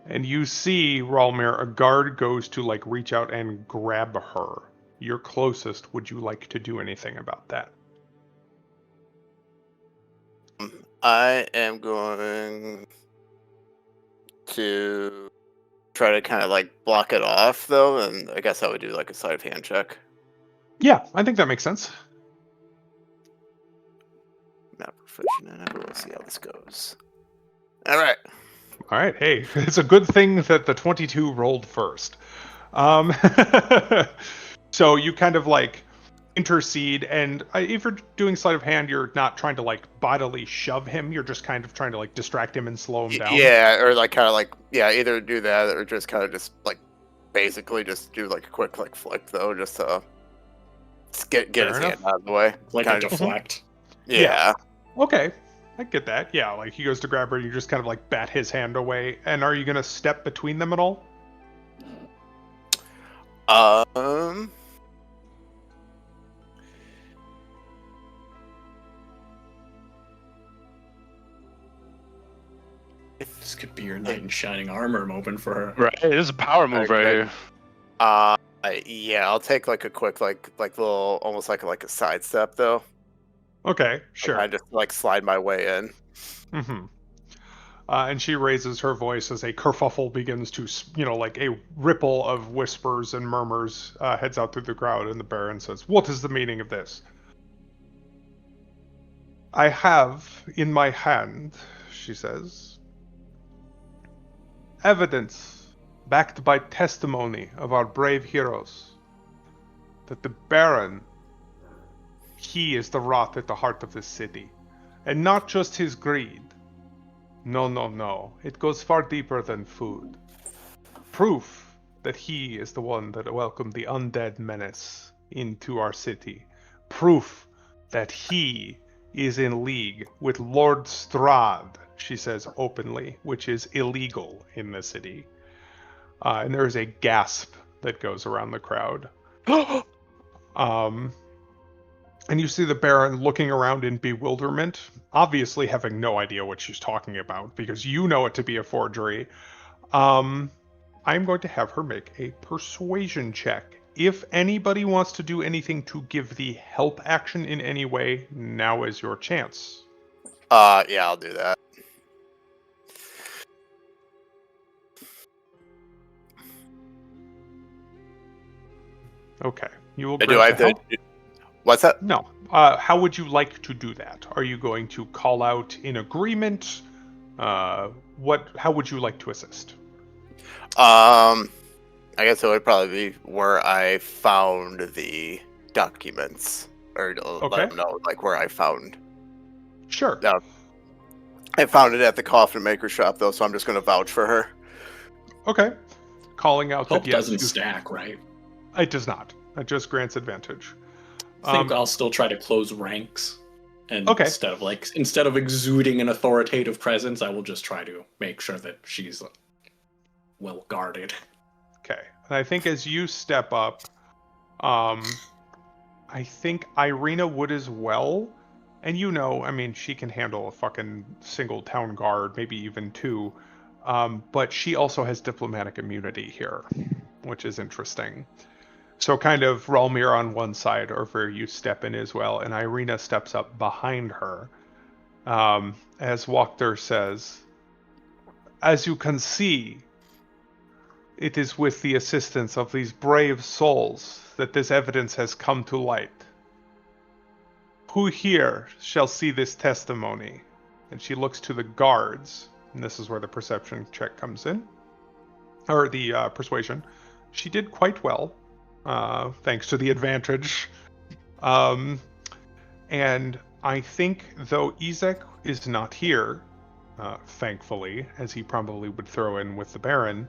[SPEAKER 1] And you see, Ralmir, a guard goes to like reach out and grab her. You're closest. Would you like to do anything about that?
[SPEAKER 4] I am going to try to kind of like block it off, though, and I guess I would do like a sleight of hand check.
[SPEAKER 1] Yeah, I think that makes sense.
[SPEAKER 4] Not proficient in it, but we'll see how this goes. All right.
[SPEAKER 1] All right, hey, it's a good thing that the 22 rolled first. So you kind of like intercede, and if you're doing sleight of hand, you're not trying to like bodily shove him. You're just kind of trying to like distract him and slow him down.
[SPEAKER 4] Yeah, or like kind of like either do that or just kind of just like basically just do like a quick like flick though, just to get
[SPEAKER 1] Fair
[SPEAKER 4] his
[SPEAKER 1] enough.
[SPEAKER 4] hand out of the way.
[SPEAKER 3] Like
[SPEAKER 4] Kinda
[SPEAKER 3] a deflect.
[SPEAKER 4] Yeah.
[SPEAKER 1] Okay, I get that. Yeah, like he goes to grab her, and you just kind of like bat his hand away. And are you gonna step between them at all?
[SPEAKER 4] Um.
[SPEAKER 3] This could be your knight in shining armor moment for her.
[SPEAKER 2] Right. This is a power move right
[SPEAKER 4] Okay.
[SPEAKER 2] here.
[SPEAKER 4] Yeah, I'll take like a quick like little almost like a sidestep though.
[SPEAKER 1] Okay, sure.
[SPEAKER 4] I just like slide my way in.
[SPEAKER 1] Mm-hmm. And she raises her voice as a kerfuffle begins to, like a ripple of whispers and murmurs heads out through the crowd, and the Baron says, "What is the meaning of this? I have in my hand," she says, "evidence backed by testimony of our brave heroes that the Baron, he is the rot at the heart of this city, and not just his greed. No, no, no. It goes far deeper than food. Proof that he is the one that welcomed the undead menace into our city. Proof that he is in league with Lord Strahd," she says openly, which is illegal in the city. And there is a gasp that goes around the crowd. And you see the Baron looking around in bewilderment, obviously having no idea what she's talking about, because you know it to be a forgery. I'm going to have her make a persuasion check. If anybody wants to do anything to give the help action in any way, now is your chance.
[SPEAKER 4] Yeah, I'll do that.
[SPEAKER 1] Okay. You will
[SPEAKER 4] Do
[SPEAKER 1] grant
[SPEAKER 4] I
[SPEAKER 1] the
[SPEAKER 4] have
[SPEAKER 1] help?
[SPEAKER 4] to? What's that?
[SPEAKER 1] No. How would you like to do that? Are you going to call out in agreement? How would you like to assist?
[SPEAKER 4] I guess it would probably be where I found the documents, or to
[SPEAKER 1] Okay.
[SPEAKER 4] let them know like where I found.
[SPEAKER 1] Sure.
[SPEAKER 4] No, I found it at the coffin maker shop though, so I'm just going to vouch for her.
[SPEAKER 1] Okay. Calling out
[SPEAKER 3] Help
[SPEAKER 1] that yes,
[SPEAKER 3] doesn't stack, right?
[SPEAKER 1] it does not. It just grants advantage.
[SPEAKER 3] I think I'll still try to close ranks. And
[SPEAKER 1] Okay.
[SPEAKER 3] instead of exuding an authoritative presence, I will just try to make sure that she's well guarded.
[SPEAKER 1] Okay. And I think as you step up, I think Irina would as well. And I mean, she can handle a fucking single town guard, maybe even two. But she also has diplomatic immunity here, which is interesting. So kind of Relmir on one side, or where you step in as well, and Irina steps up behind her. As Wachter says, "As you can see, it is with the assistance of these brave souls that this evidence has come to light. Who here shall see this testimony?" And she looks to the guards, and this is where the perception check comes in, or the persuasion. She did quite well, thanks to the advantage. And I think, though Ezek is not here, thankfully, as he probably would throw in with the Baron,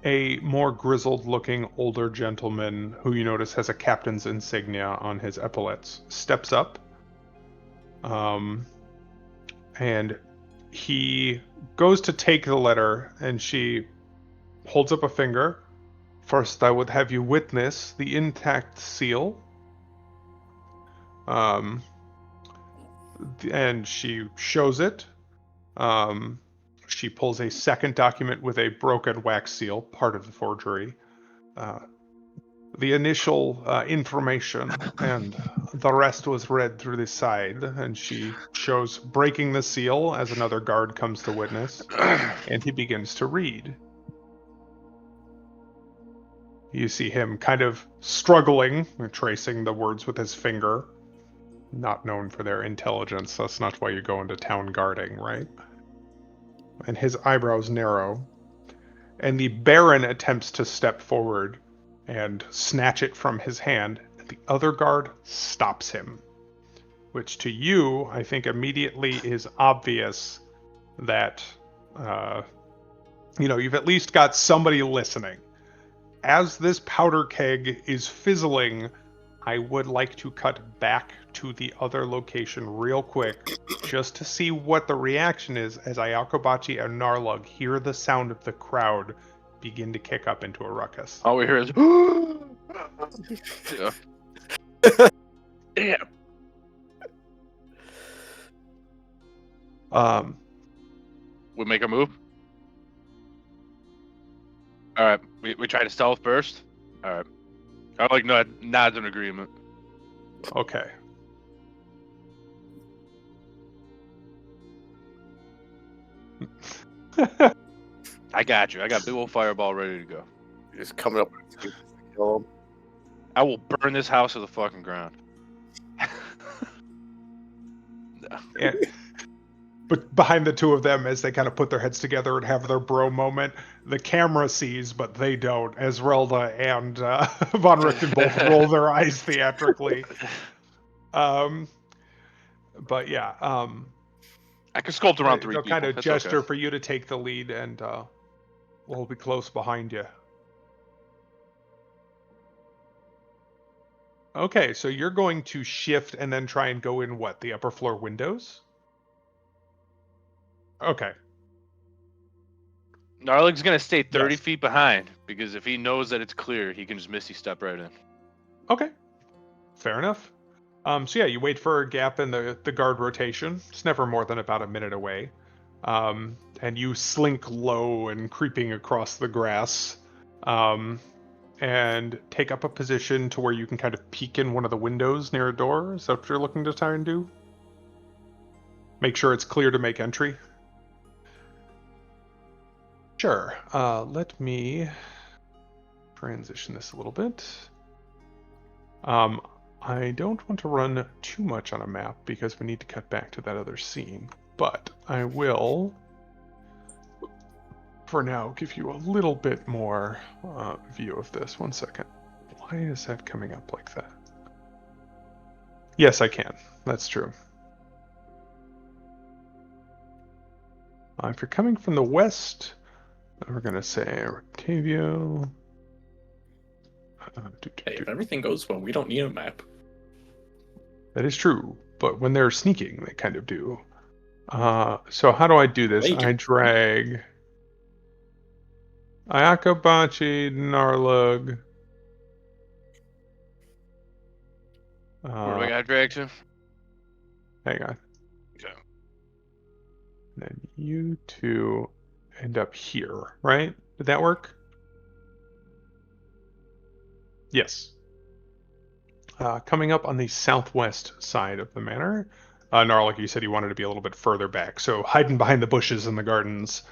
[SPEAKER 1] a more grizzled-looking older gentleman who you notice has a captain's insignia on his epaulets steps up, and he goes to take the letter, and she holds up a finger. "First, I would have you witness the intact seal." And she shows it. She pulls a second document with a broken wax seal, part of the forgery. The initial information, and the rest was read through the side. And she shows breaking the seal as another guard comes to witness, and he begins to read. You see him kind of struggling, tracing the words with his finger. Not known for their intelligence, that's not why you go into town guarding, right? And his eyebrows narrow. And the Baron attempts to step forward and snatch it from his hand. The other guard stops him, which to you, I think immediately is obvious that you've at least got somebody listening. As this powder keg is fizzling, I would like to cut back to the other location real quick, just to see what the reaction is as Ayakobachi and Narlug hear the sound of the crowd begin to kick up into a ruckus.
[SPEAKER 2] All we hear is, yeah. Damn. We make a move. All right, we try to stealth first. All right, I like nods in agreement.
[SPEAKER 1] Okay.
[SPEAKER 2] I got you. I got big old fireball ready to go.
[SPEAKER 4] You're just coming up with excuses to kill him.
[SPEAKER 2] I will burn this house to the fucking ground.
[SPEAKER 1] And, but behind the two of them, as they kind of put their heads together and have their bro moment, the camera sees, but they don't, as Relda and Von Richten both roll their eyes theatrically. But yeah,
[SPEAKER 2] I can sculpt around 3
[SPEAKER 1] they'll
[SPEAKER 2] people.
[SPEAKER 1] kind of
[SPEAKER 2] That's
[SPEAKER 1] gesture
[SPEAKER 2] okay.
[SPEAKER 1] for you to take the lead, and we'll be close behind you. Okay, so you're going to shift and then try and go in what? The upper floor windows? Okay.
[SPEAKER 2] Narlig's gonna stay 30
[SPEAKER 1] Yes.
[SPEAKER 2] feet behind because if he knows that it's clear, he can just misty step right in.
[SPEAKER 1] Okay. Fair enough. So yeah, you wait for a gap in the guard rotation. It's never more than about a minute away. And you slink low and creeping across the grass. And take up a position to where you can kind of peek in one of the windows near a door. Is that what you're looking to try and do? Make sure it's clear to make entry. Sure. Let me transition this a little bit. I don't want to run too much on a map because we need to cut back to that other scene, but I will, for now, give you a little bit more view of this. 1 second. Why is that coming up like that? Yes, I can. That's true. If you're coming from the west, we're going to say Octavio.
[SPEAKER 3] Hey, if everything goes well, we don't need a map.
[SPEAKER 1] That is true, but when they're sneaking, they kind of do. So how do I do this?
[SPEAKER 3] Make
[SPEAKER 1] I
[SPEAKER 3] it.
[SPEAKER 1] drag Ayakobachi, Narlug.
[SPEAKER 2] Where do I got drag to?
[SPEAKER 1] Hang on.
[SPEAKER 2] Okay.
[SPEAKER 1] And then you two end up here, right? Did that work? Yes. Coming up on the southwest side of the manor. Narlik, you said you wanted to be a little bit further back, so hiding behind the bushes in the gardens.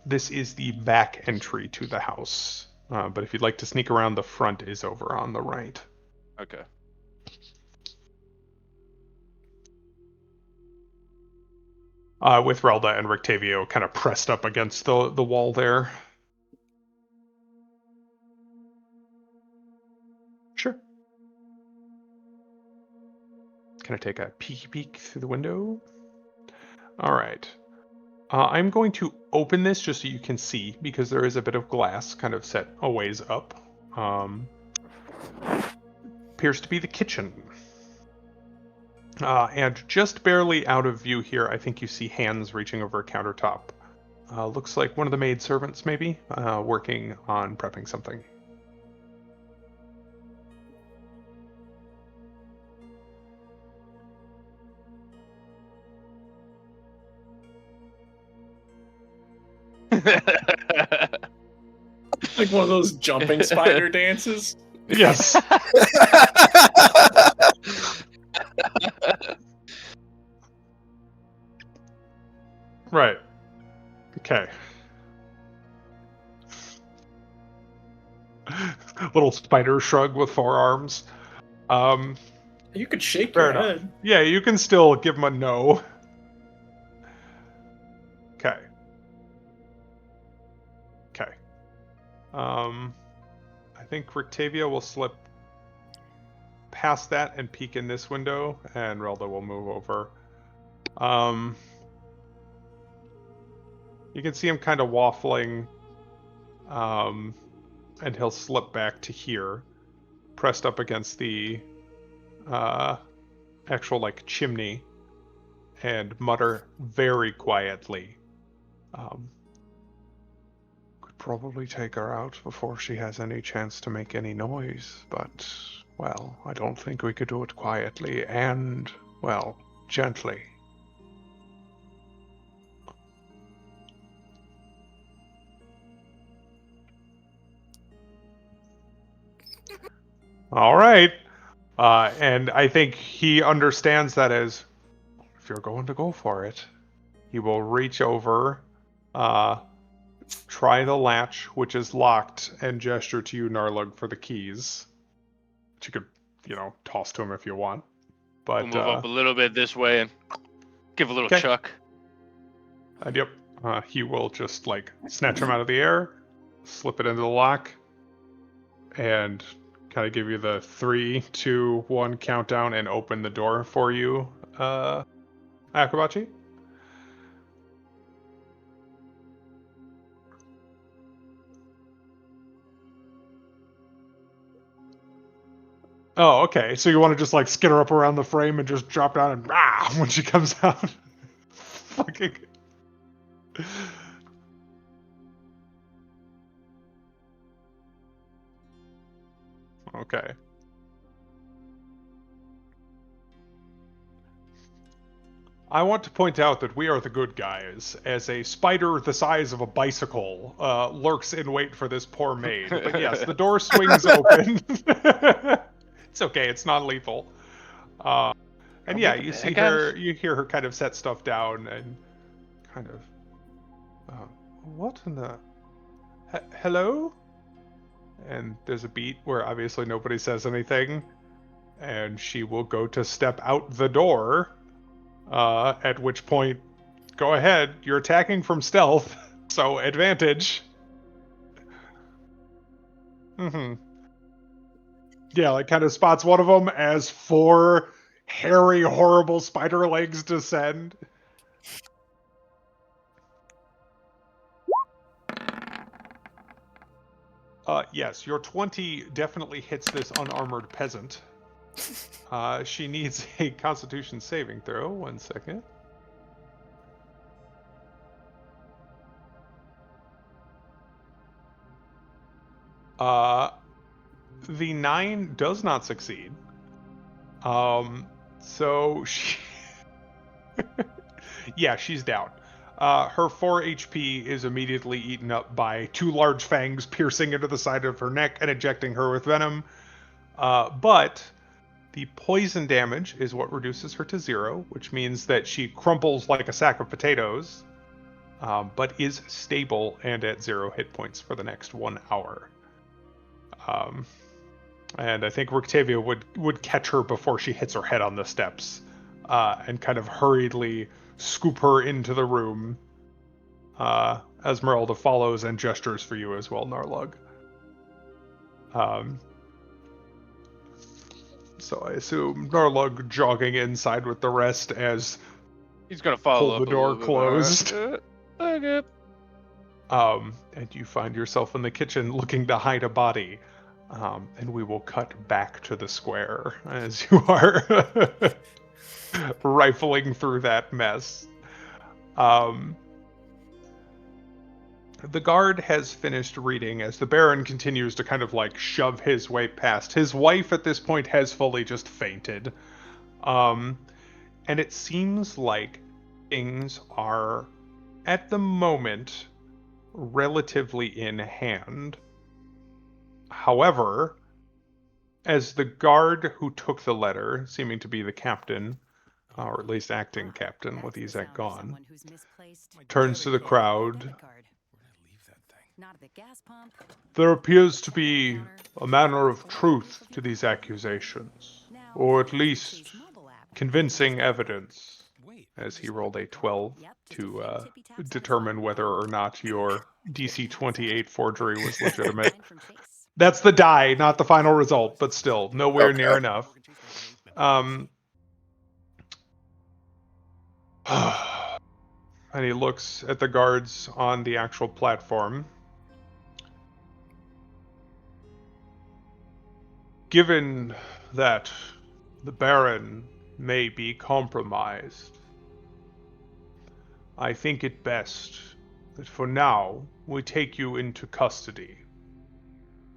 [SPEAKER 1] This is the back entry to the house, but if you'd like to sneak around, the front is over on the right.
[SPEAKER 2] Okay.
[SPEAKER 1] With Relda and Rictavio kind of pressed up against the wall there. Sure. Can I take a peeky peek through the window? All right. I'm going to open this just so you can see, because there is a bit of glass kind of set a ways up. Appears to be the kitchen. And just barely out of view here, I think you see hands reaching over a countertop. Looks like one of the maidservants, maybe, working on prepping something.
[SPEAKER 3] Like one of those jumping spider dances.
[SPEAKER 1] Yes. Right. Okay. Little spider shrug with forearms.
[SPEAKER 3] You could shake
[SPEAKER 1] Fair
[SPEAKER 3] your
[SPEAKER 1] enough.
[SPEAKER 3] head.
[SPEAKER 1] Yeah, you can still give him a no. Okay. Okay. I think Rictavia will slip past that and peek in this window, and Relda will move over. You can see him kind of waffling, and he'll slip back to here, pressed up against the actual like chimney, and mutter very quietly. Could probably take her out before she has any chance to make any noise, but, well, I don't think we could do it quietly and, well, gently. All right. And I think he understands that as, if you're going to go for it, he will reach over, try the latch, which is locked, and gesture to you, Narlug, for the keys. Which you could, toss to him if you want. But
[SPEAKER 2] We'll move up a little bit this way and give a little
[SPEAKER 1] okay.
[SPEAKER 2] chuck.
[SPEAKER 1] And yep, he will just like snatch him out of the air, slip it into the lock, and kind of give you the 3, 2, 1 countdown and open the door for you, Akabachi. Oh, okay. So you want to just like skid her up around the frame and just drop down and rah when she comes out. Fucking. Okay. I want to point out that we are the good guys, as a spider the size of a bicycle lurks in wait for this poor maid. But yes, the door swings open. It's okay, it's not lethal. And yeah, you see her, you hear her kind of set stuff down and kind of, what in the, hello? And there's a beat where obviously nobody says anything, and she will go to step out the door, at which point, go ahead, you're attacking from stealth, so advantage. Yeah, like kind of spots one of them as 4 hairy, horrible spider legs descend. Yes, your 20 definitely hits this unarmored peasant. She needs a Constitution saving throw. 1 second. The 9 does not succeed. So she... yeah, she's down. Her 4 HP is immediately eaten up by 2 large fangs piercing into the side of her neck and ejecting her with venom. But the poison damage is what reduces her to 0, which means that she crumples like a sack of potatoes, but is stable and at 0 hit points for the next 1 hour. And I think Rictavia would catch her before she hits her head on the steps, and kind of hurriedly scoop her into the room. Esmeralda follows and gestures for you as well, Narlug. So I assume Narlug jogging inside with the rest as
[SPEAKER 2] he's gonna follow
[SPEAKER 1] hold the door closed.
[SPEAKER 2] Okay.
[SPEAKER 1] And you find yourself in the kitchen looking to hide a body. And we will cut back to the square as you are rifling through that mess. The guard has finished reading as the Baron continues to kind of like shove his way past. His wife at this point has fully just fainted. And it seems like things are, at the moment, relatively in hand. However, as the guard who took the letter, seeming to be the captain, or at least acting captain with Ezek gone, turns to the crowd. There appears to be a manner of truth to these accusations, or at least convincing evidence, as he rolled a 12 to determine whether or not your DC 28 forgery was legitimate. That's the die, not the final result, but still, nowhere near enough. And he looks at the guards on the actual platform. Given that the Baron may be compromised, I think it best that for now we take you into custody,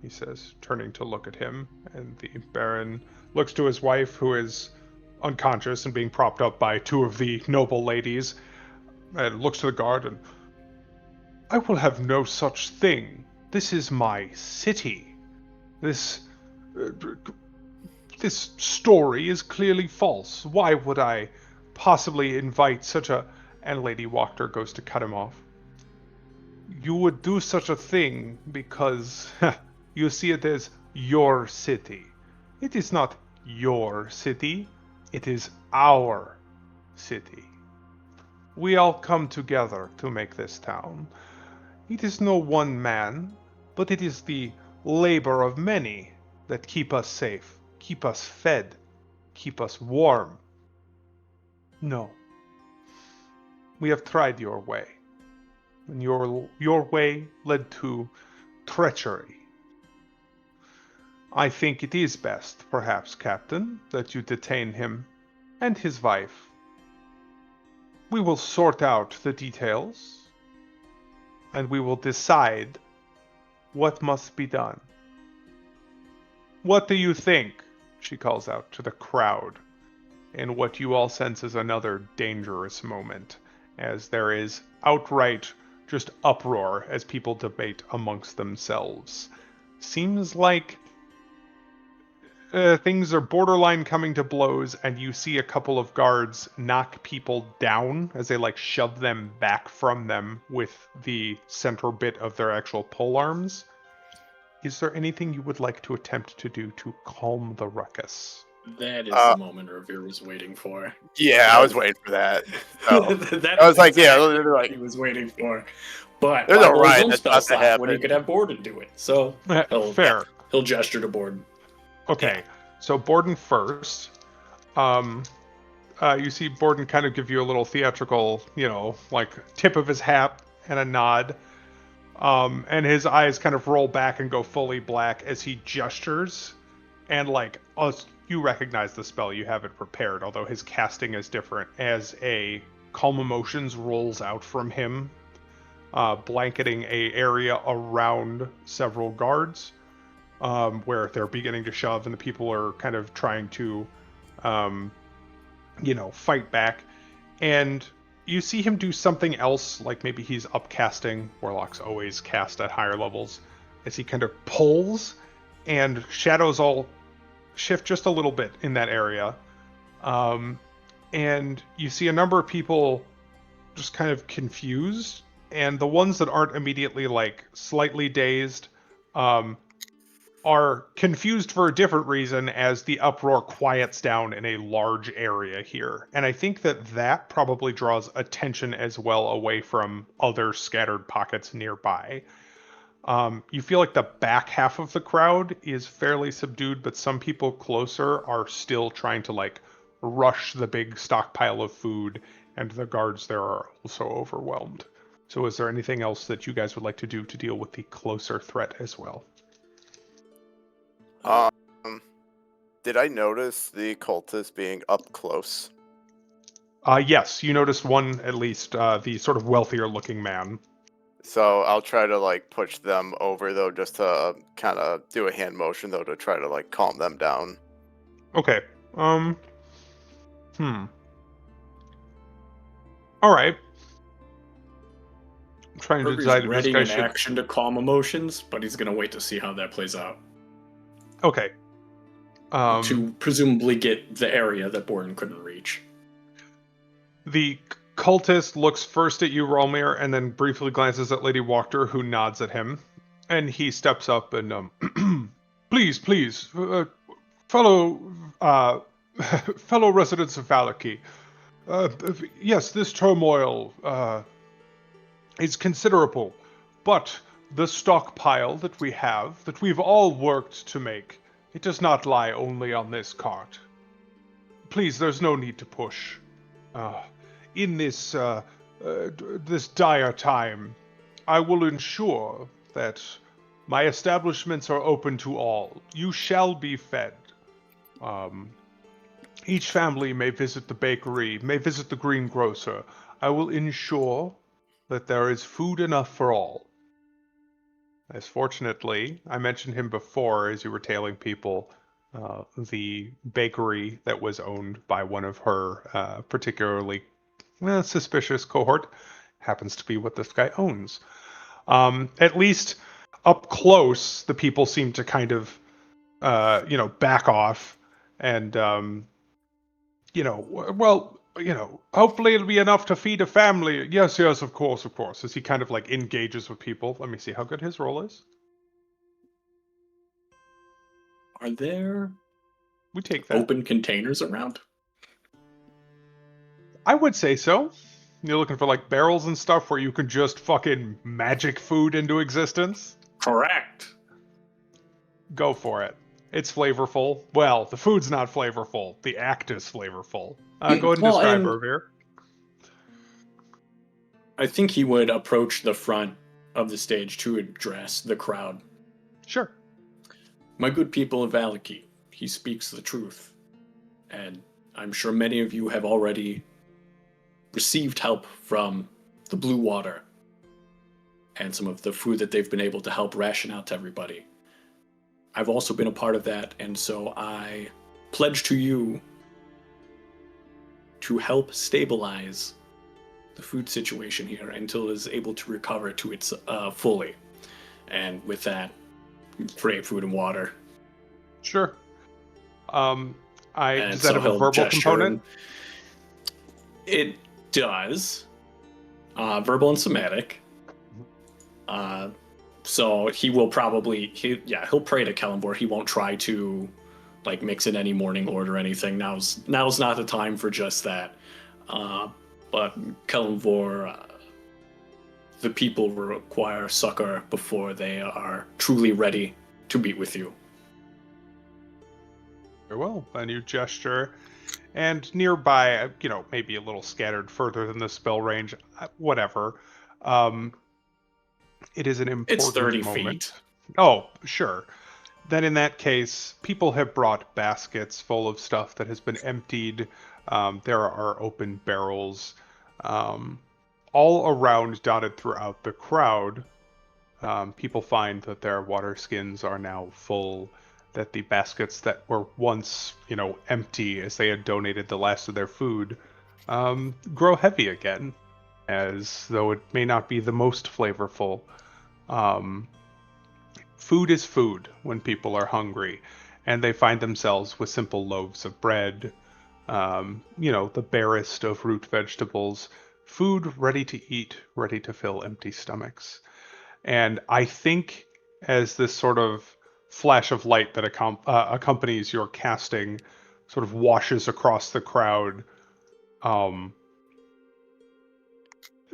[SPEAKER 1] he says, turning to look at him, and the Baron looks to his wife, who is unconscious and being propped up by two of the noble ladies, and looks to the guard and, I will have no such thing. This is my city. This story is clearly false. Why would I possibly invite such a... And Lady Wachter goes to cut him off. You would do such a thing because you see it as your city. It is not your city. It is our city. We all come together to make this town. It is no one man, but it is the labor of many that keep us safe, keep us fed, keep us warm. No. We have tried your way, and your way led to treachery. I think it is best, perhaps, Captain, that you detain him and his wife. We will sort out the details, and we will decide what must be done. What do you think? She calls out to the crowd, in what you all sense is another dangerous moment, as there is outright just uproar as people debate amongst themselves. Seems like things are borderline coming to blows, and you see a couple of guards knock people down as they shove them back from them with the center bit of their actual pole arms. Is there anything you would like to attempt to do to calm the ruckus?
[SPEAKER 3] That is the moment Revere was waiting for.
[SPEAKER 4] Yeah, I was waiting for that. So,
[SPEAKER 3] That
[SPEAKER 4] I was like, yeah,
[SPEAKER 3] exactly
[SPEAKER 4] they're
[SPEAKER 3] what
[SPEAKER 4] like,
[SPEAKER 3] he was waiting for. But
[SPEAKER 4] there's
[SPEAKER 3] why
[SPEAKER 4] a
[SPEAKER 3] roll his
[SPEAKER 4] riot
[SPEAKER 3] own
[SPEAKER 4] that's
[SPEAKER 3] spell
[SPEAKER 4] about to
[SPEAKER 3] slot when he
[SPEAKER 4] happen.
[SPEAKER 3] could have Borden do it? So
[SPEAKER 1] Fair.
[SPEAKER 3] He'll gesture to Borden.
[SPEAKER 1] Okay, so Borden first. You see Borden kind of give you a little theatrical, tip of his hat and a nod. And his eyes kind of roll back and go fully black as he gestures. And you recognize the spell, you have it prepared, although his casting is different, as a Calm Emotions rolls out from him, blanketing a area around several guards, where they're beginning to shove and the people are kind of trying to, fight back. And you see him do something else, like maybe he's upcasting. Warlocks always cast at higher levels, as he kind of pulls, and shadows all shift just a little bit in that area. And you see a number of people just kind of confused, and the ones that aren't immediately slightly dazed are confused for a different reason as the uproar quiets down in a large area here. And I think that probably draws attention as well away from other scattered pockets nearby. You feel like the back half of the crowd is fairly subdued, but some people closer are still trying to rush the big stockpile of food, and the guards there are also overwhelmed. So is there anything else that you guys would like to do to deal with the closer threat as well?
[SPEAKER 4] Did I notice the cultist being up close?
[SPEAKER 1] Yes, you noticed one at least, the sort of wealthier looking man.
[SPEAKER 4] So I'll try to push them over though, just to kind of do a hand motion though to try to calm them down.
[SPEAKER 1] Okay. All right. I'm trying to decide if this
[SPEAKER 3] readying
[SPEAKER 1] guy
[SPEAKER 3] an
[SPEAKER 1] should.
[SPEAKER 3] action to calm emotions, but he's gonna wait to see how that plays out.
[SPEAKER 1] Okay.
[SPEAKER 3] To presumably get the area that Borden couldn't reach.
[SPEAKER 1] The cultist looks first at you, Rolmir, and then briefly glances at Lady Wachter, who nods at him. And he steps up and, please, fellow residents of Valaki, yes, this turmoil is considerable, but the stockpile that we have, that we've all worked to make, it does not lie only on this cart. Please, there's no need to push. In this this dire time, I will ensure that my establishments are open to all. You shall be fed. Um, each family may visit the bakery, may visit the greengrocer. I will ensure that there is food enough for all. As fortunately, I mentioned him before as you were tailing people, the bakery that was owned by one of her particularly suspicious cohort happens to be what this guy owns. At least up close, the people seem to kind of, back off and, hopefully it'll be enough to feed a family. Yes, yes, of course, of course. As he kind of like engages with people. Let me see how good his roll is.
[SPEAKER 3] Are there
[SPEAKER 1] We take that.
[SPEAKER 3] open containers around?
[SPEAKER 1] I would say so. You're looking for like barrels and stuff where you can just fucking magic food into existence?
[SPEAKER 3] Correct.
[SPEAKER 1] Go for it. It's flavorful. Well, the food's not flavorful. The act is flavorful. Go ahead and
[SPEAKER 3] Well,
[SPEAKER 1] describe
[SPEAKER 3] and-
[SPEAKER 1] Ervir.
[SPEAKER 3] I think he would approach the front of the stage to address the crowd.
[SPEAKER 1] Sure.
[SPEAKER 3] My good people of Valaki, he speaks the truth. And I'm sure many of you have already received help from the Blue Water and some of the food that they've been able to help ration out to everybody. I've also been a part of that, and so I pledge to you to help stabilize the food situation here until it is able to recover to its fully. And with that, create food and water.
[SPEAKER 1] Sure.
[SPEAKER 3] And
[SPEAKER 1] Does that
[SPEAKER 3] so
[SPEAKER 1] have a
[SPEAKER 3] he'll
[SPEAKER 1] verbal
[SPEAKER 3] gesture
[SPEAKER 1] component?
[SPEAKER 3] It does. Verbal and somatic. So he will probably he'll pray to Kellenvor. He won't try to like mix in any morning order or anything. Now's not the time for just that. But Kellenvor, the people require succor before they are truly ready to meet with you.
[SPEAKER 1] Very well. Then you gesture, and nearby, maybe a little scattered further than the spell range, whatever. It is an important
[SPEAKER 3] It's 30
[SPEAKER 1] moment.
[SPEAKER 3] feet.
[SPEAKER 1] Oh, sure. Then in that case, people have brought baskets full of stuff that has been emptied. There are open barrels all around, dotted throughout the crowd. People find that their water skins are now full, that the baskets that were once, empty as they had donated the last of their food, grow heavy again, as though it may not be the most flavorful. Food is food when people are hungry, and they find themselves with simple loaves of bread, the barest of root vegetables, food ready to eat, ready to fill empty stomachs. And I think as this sort of flash of light that accompanies your casting sort of washes across the crowd,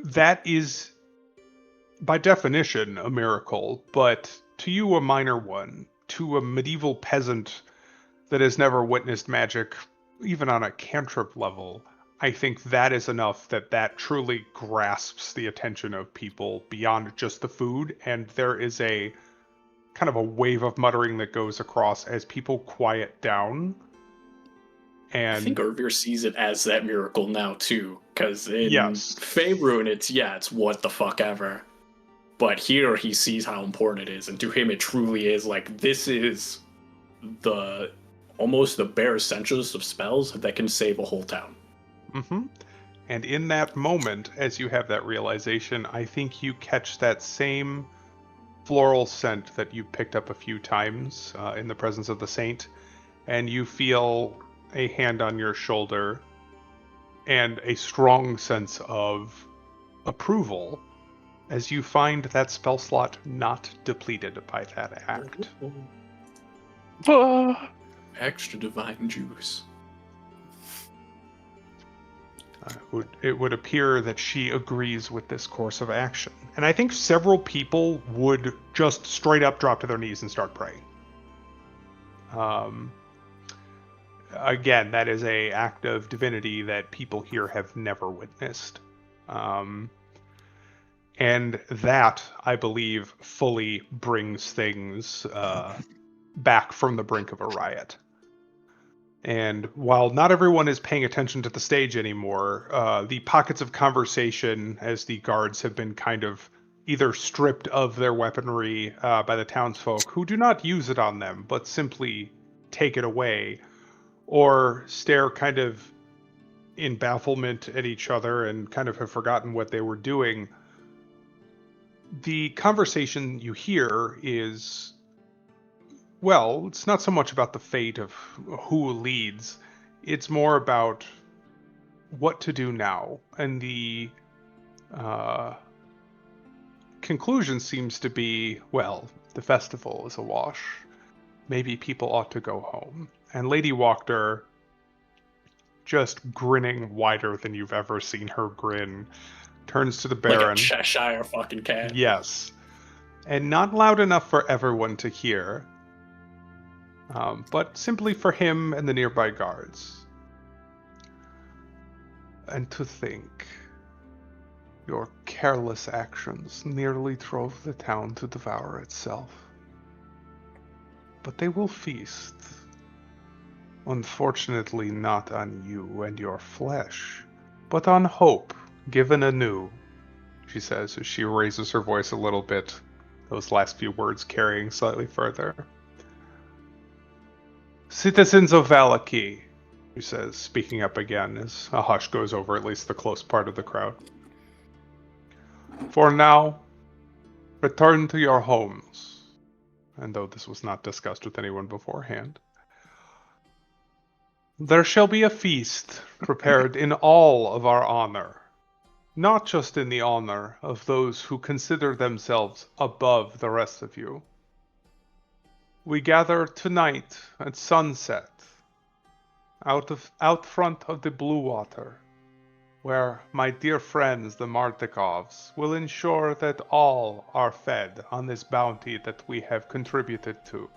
[SPEAKER 1] that is by definition a miracle, but to you a minor one. To a medieval peasant that has never witnessed magic, even on a cantrip level, I think that is enough that truly grasps the attention of people beyond just the food, and there is a kind of a wave of muttering that goes across as people quiet down. And
[SPEAKER 3] I think Ervir sees it as that miracle now too, because in
[SPEAKER 1] yes,
[SPEAKER 3] Faerun, it's what the fuck ever. But here he sees how important it is, and to him it truly is like this is the almost the bare essentials of spells that can save a whole town.
[SPEAKER 1] Mm-hmm. And in that moment, as you have that realization, I think you catch that same floral scent that you picked up a few times in the presence of the saint, and you feel a hand on your shoulder and a strong sense of approval as you find that spell slot not depleted by that act.
[SPEAKER 3] Extra divine juice.
[SPEAKER 1] It would appear that she agrees with this course of action. And I think several people would just straight up drop to their knees and start praying. Again, that is an act of divinity that people here have never witnessed. And that, I believe, fully brings things back from the brink of a riot. And while not everyone is paying attention to the stage anymore, the pockets of conversation as the guards have been kind of either stripped of their weaponry by the townsfolk who do not use it on them, but simply take it away, or stare kind of in bafflement at each other and kind of have forgotten what they were doing. The conversation you hear is, well, it's not so much about the fate of who leads. It's more about what to do now. And the conclusion seems to be, well, the festival is a wash. Maybe people ought to go home. And Lady Wachter, just grinning wider than you've ever seen her grin, turns to the Baron.
[SPEAKER 3] Like a Cheshire fucking cat.
[SPEAKER 1] Yes. And not loud enough for everyone to hear, but simply for him and the nearby guards. And to think, your careless actions nearly drove the town to devour itself. But they will feast. Unfortunately not on you and your flesh, but on hope given anew, she says as she raises her voice a little bit, those last few words carrying slightly further. Citizens of Valaki, she says, speaking up again as a hush goes over at least the close part of the crowd. For now, return to your homes. And though this was not discussed with anyone beforehand, there shall be a feast prepared in all of our honor, not just in the honor of those who consider themselves above the rest of you. We gather tonight at sunset, out front of the Blue Water, where my dear friends the Martikovs will ensure that all are fed on this bounty that we have contributed to.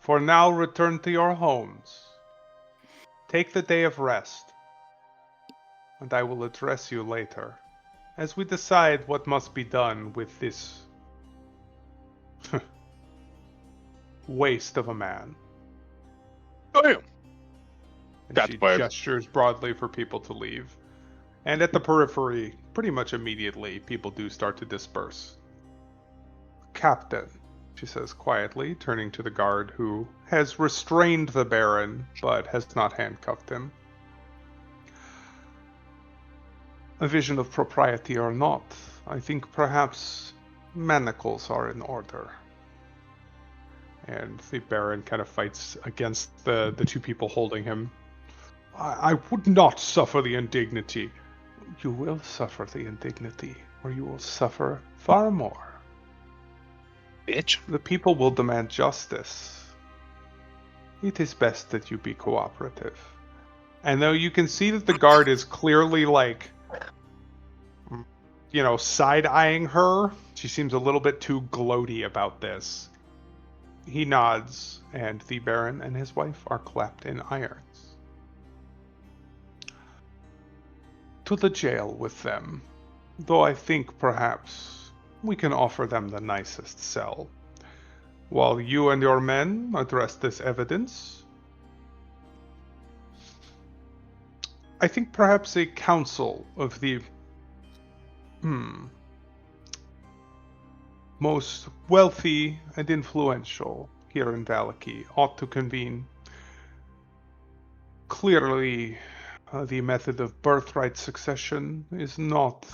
[SPEAKER 1] For now, return to your homes. Take the day of rest, and I will address you later, as we decide what must be done with this waste of a man.
[SPEAKER 2] Damn.
[SPEAKER 1] And
[SPEAKER 2] That's
[SPEAKER 1] she
[SPEAKER 2] weird.
[SPEAKER 1] gestures broadly for people to leave. And at the periphery, pretty much immediately, people do start to disperse. Captain, she says quietly, turning to the guard who has restrained the Baron, but has not handcuffed him. A vision of propriety or not, I think perhaps manacles are in order. And the Baron kind of fights against the two people holding him. I would not suffer the indignity. You will suffer the indignity, or you will suffer far more.
[SPEAKER 2] Bitch.
[SPEAKER 1] The people will demand justice. It is best that you be cooperative. And though you can see that the guard is clearly like, side-eyeing her, she seems a little bit too gloaty about this. He nods, and the Baron and his wife are clapped in irons. To the jail with them, though I think perhaps we can offer them the nicest cell. While you and your men address this evidence, I think perhaps a council of the most wealthy and influential here in Valaki ought to convene. Clearly, the method of birthright succession is not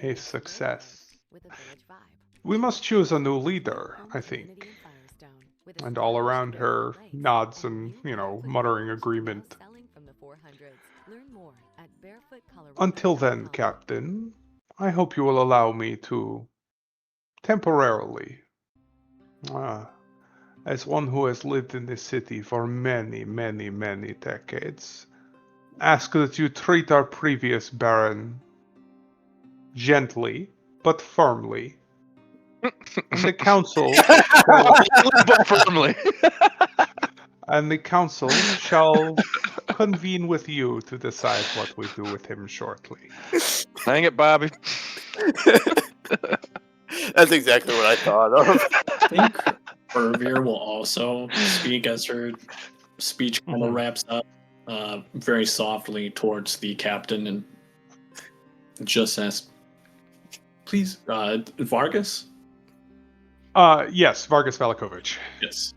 [SPEAKER 1] a success. We must choose a new leader, I think. And all around her nods and, muttering agreement. Until then, Captain, I hope you will allow me to temporarily, as one who has lived in this city for many, many, many decades, ask that you treat our previous Baron gently but firmly. And the council
[SPEAKER 2] but firmly.
[SPEAKER 1] and the council shall convene with you to decide what we do with him shortly.
[SPEAKER 2] Hang it, Bobby.
[SPEAKER 4] That's exactly what I thought of.
[SPEAKER 3] I think Irvir will also speak as her speech kind of
[SPEAKER 1] Mhm.
[SPEAKER 3] wraps up, very softly towards the captain and just says, "Please, Vargas."
[SPEAKER 1] Yes, Vargas Valakovich.
[SPEAKER 3] Yes.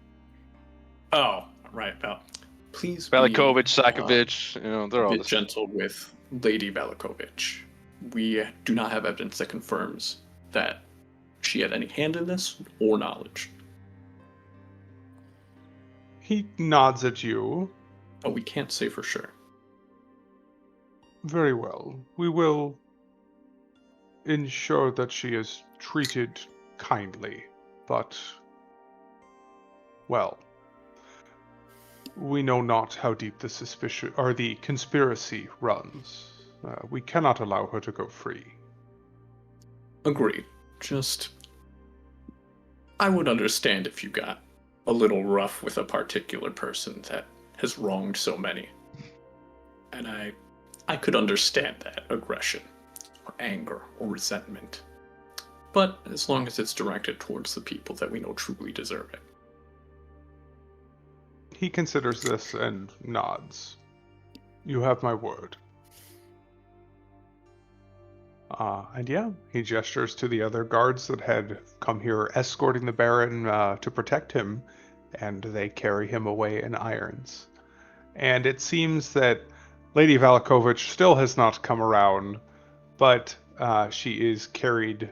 [SPEAKER 3] Oh, right. Please be
[SPEAKER 2] Velikovic, Sakovic,
[SPEAKER 3] a
[SPEAKER 2] they're all
[SPEAKER 3] bit
[SPEAKER 2] the same.
[SPEAKER 3] gentle with Lady Valakovich. We do not have evidence that confirms that she had any hand in this or knowledge.
[SPEAKER 1] He nods at you.
[SPEAKER 3] But we can't say for sure.
[SPEAKER 1] Very well. We will ensure that she is treated kindly, but, well, we know not how deep the suspicion or the conspiracy runs. We cannot allow her to go free.
[SPEAKER 3] Agreed. Just, I would understand if you got a little rough with a particular person that has wronged so many. And I could understand that aggression, or anger, or resentment. But as long as it's directed towards the people that we know truly deserve it.
[SPEAKER 1] He considers this and nods. You have my word. And yeah, he gestures to the other guards that had come here escorting the Baron to protect him, and they carry him away in irons. And it seems that Lady Valakovich still has not come around, but she is carried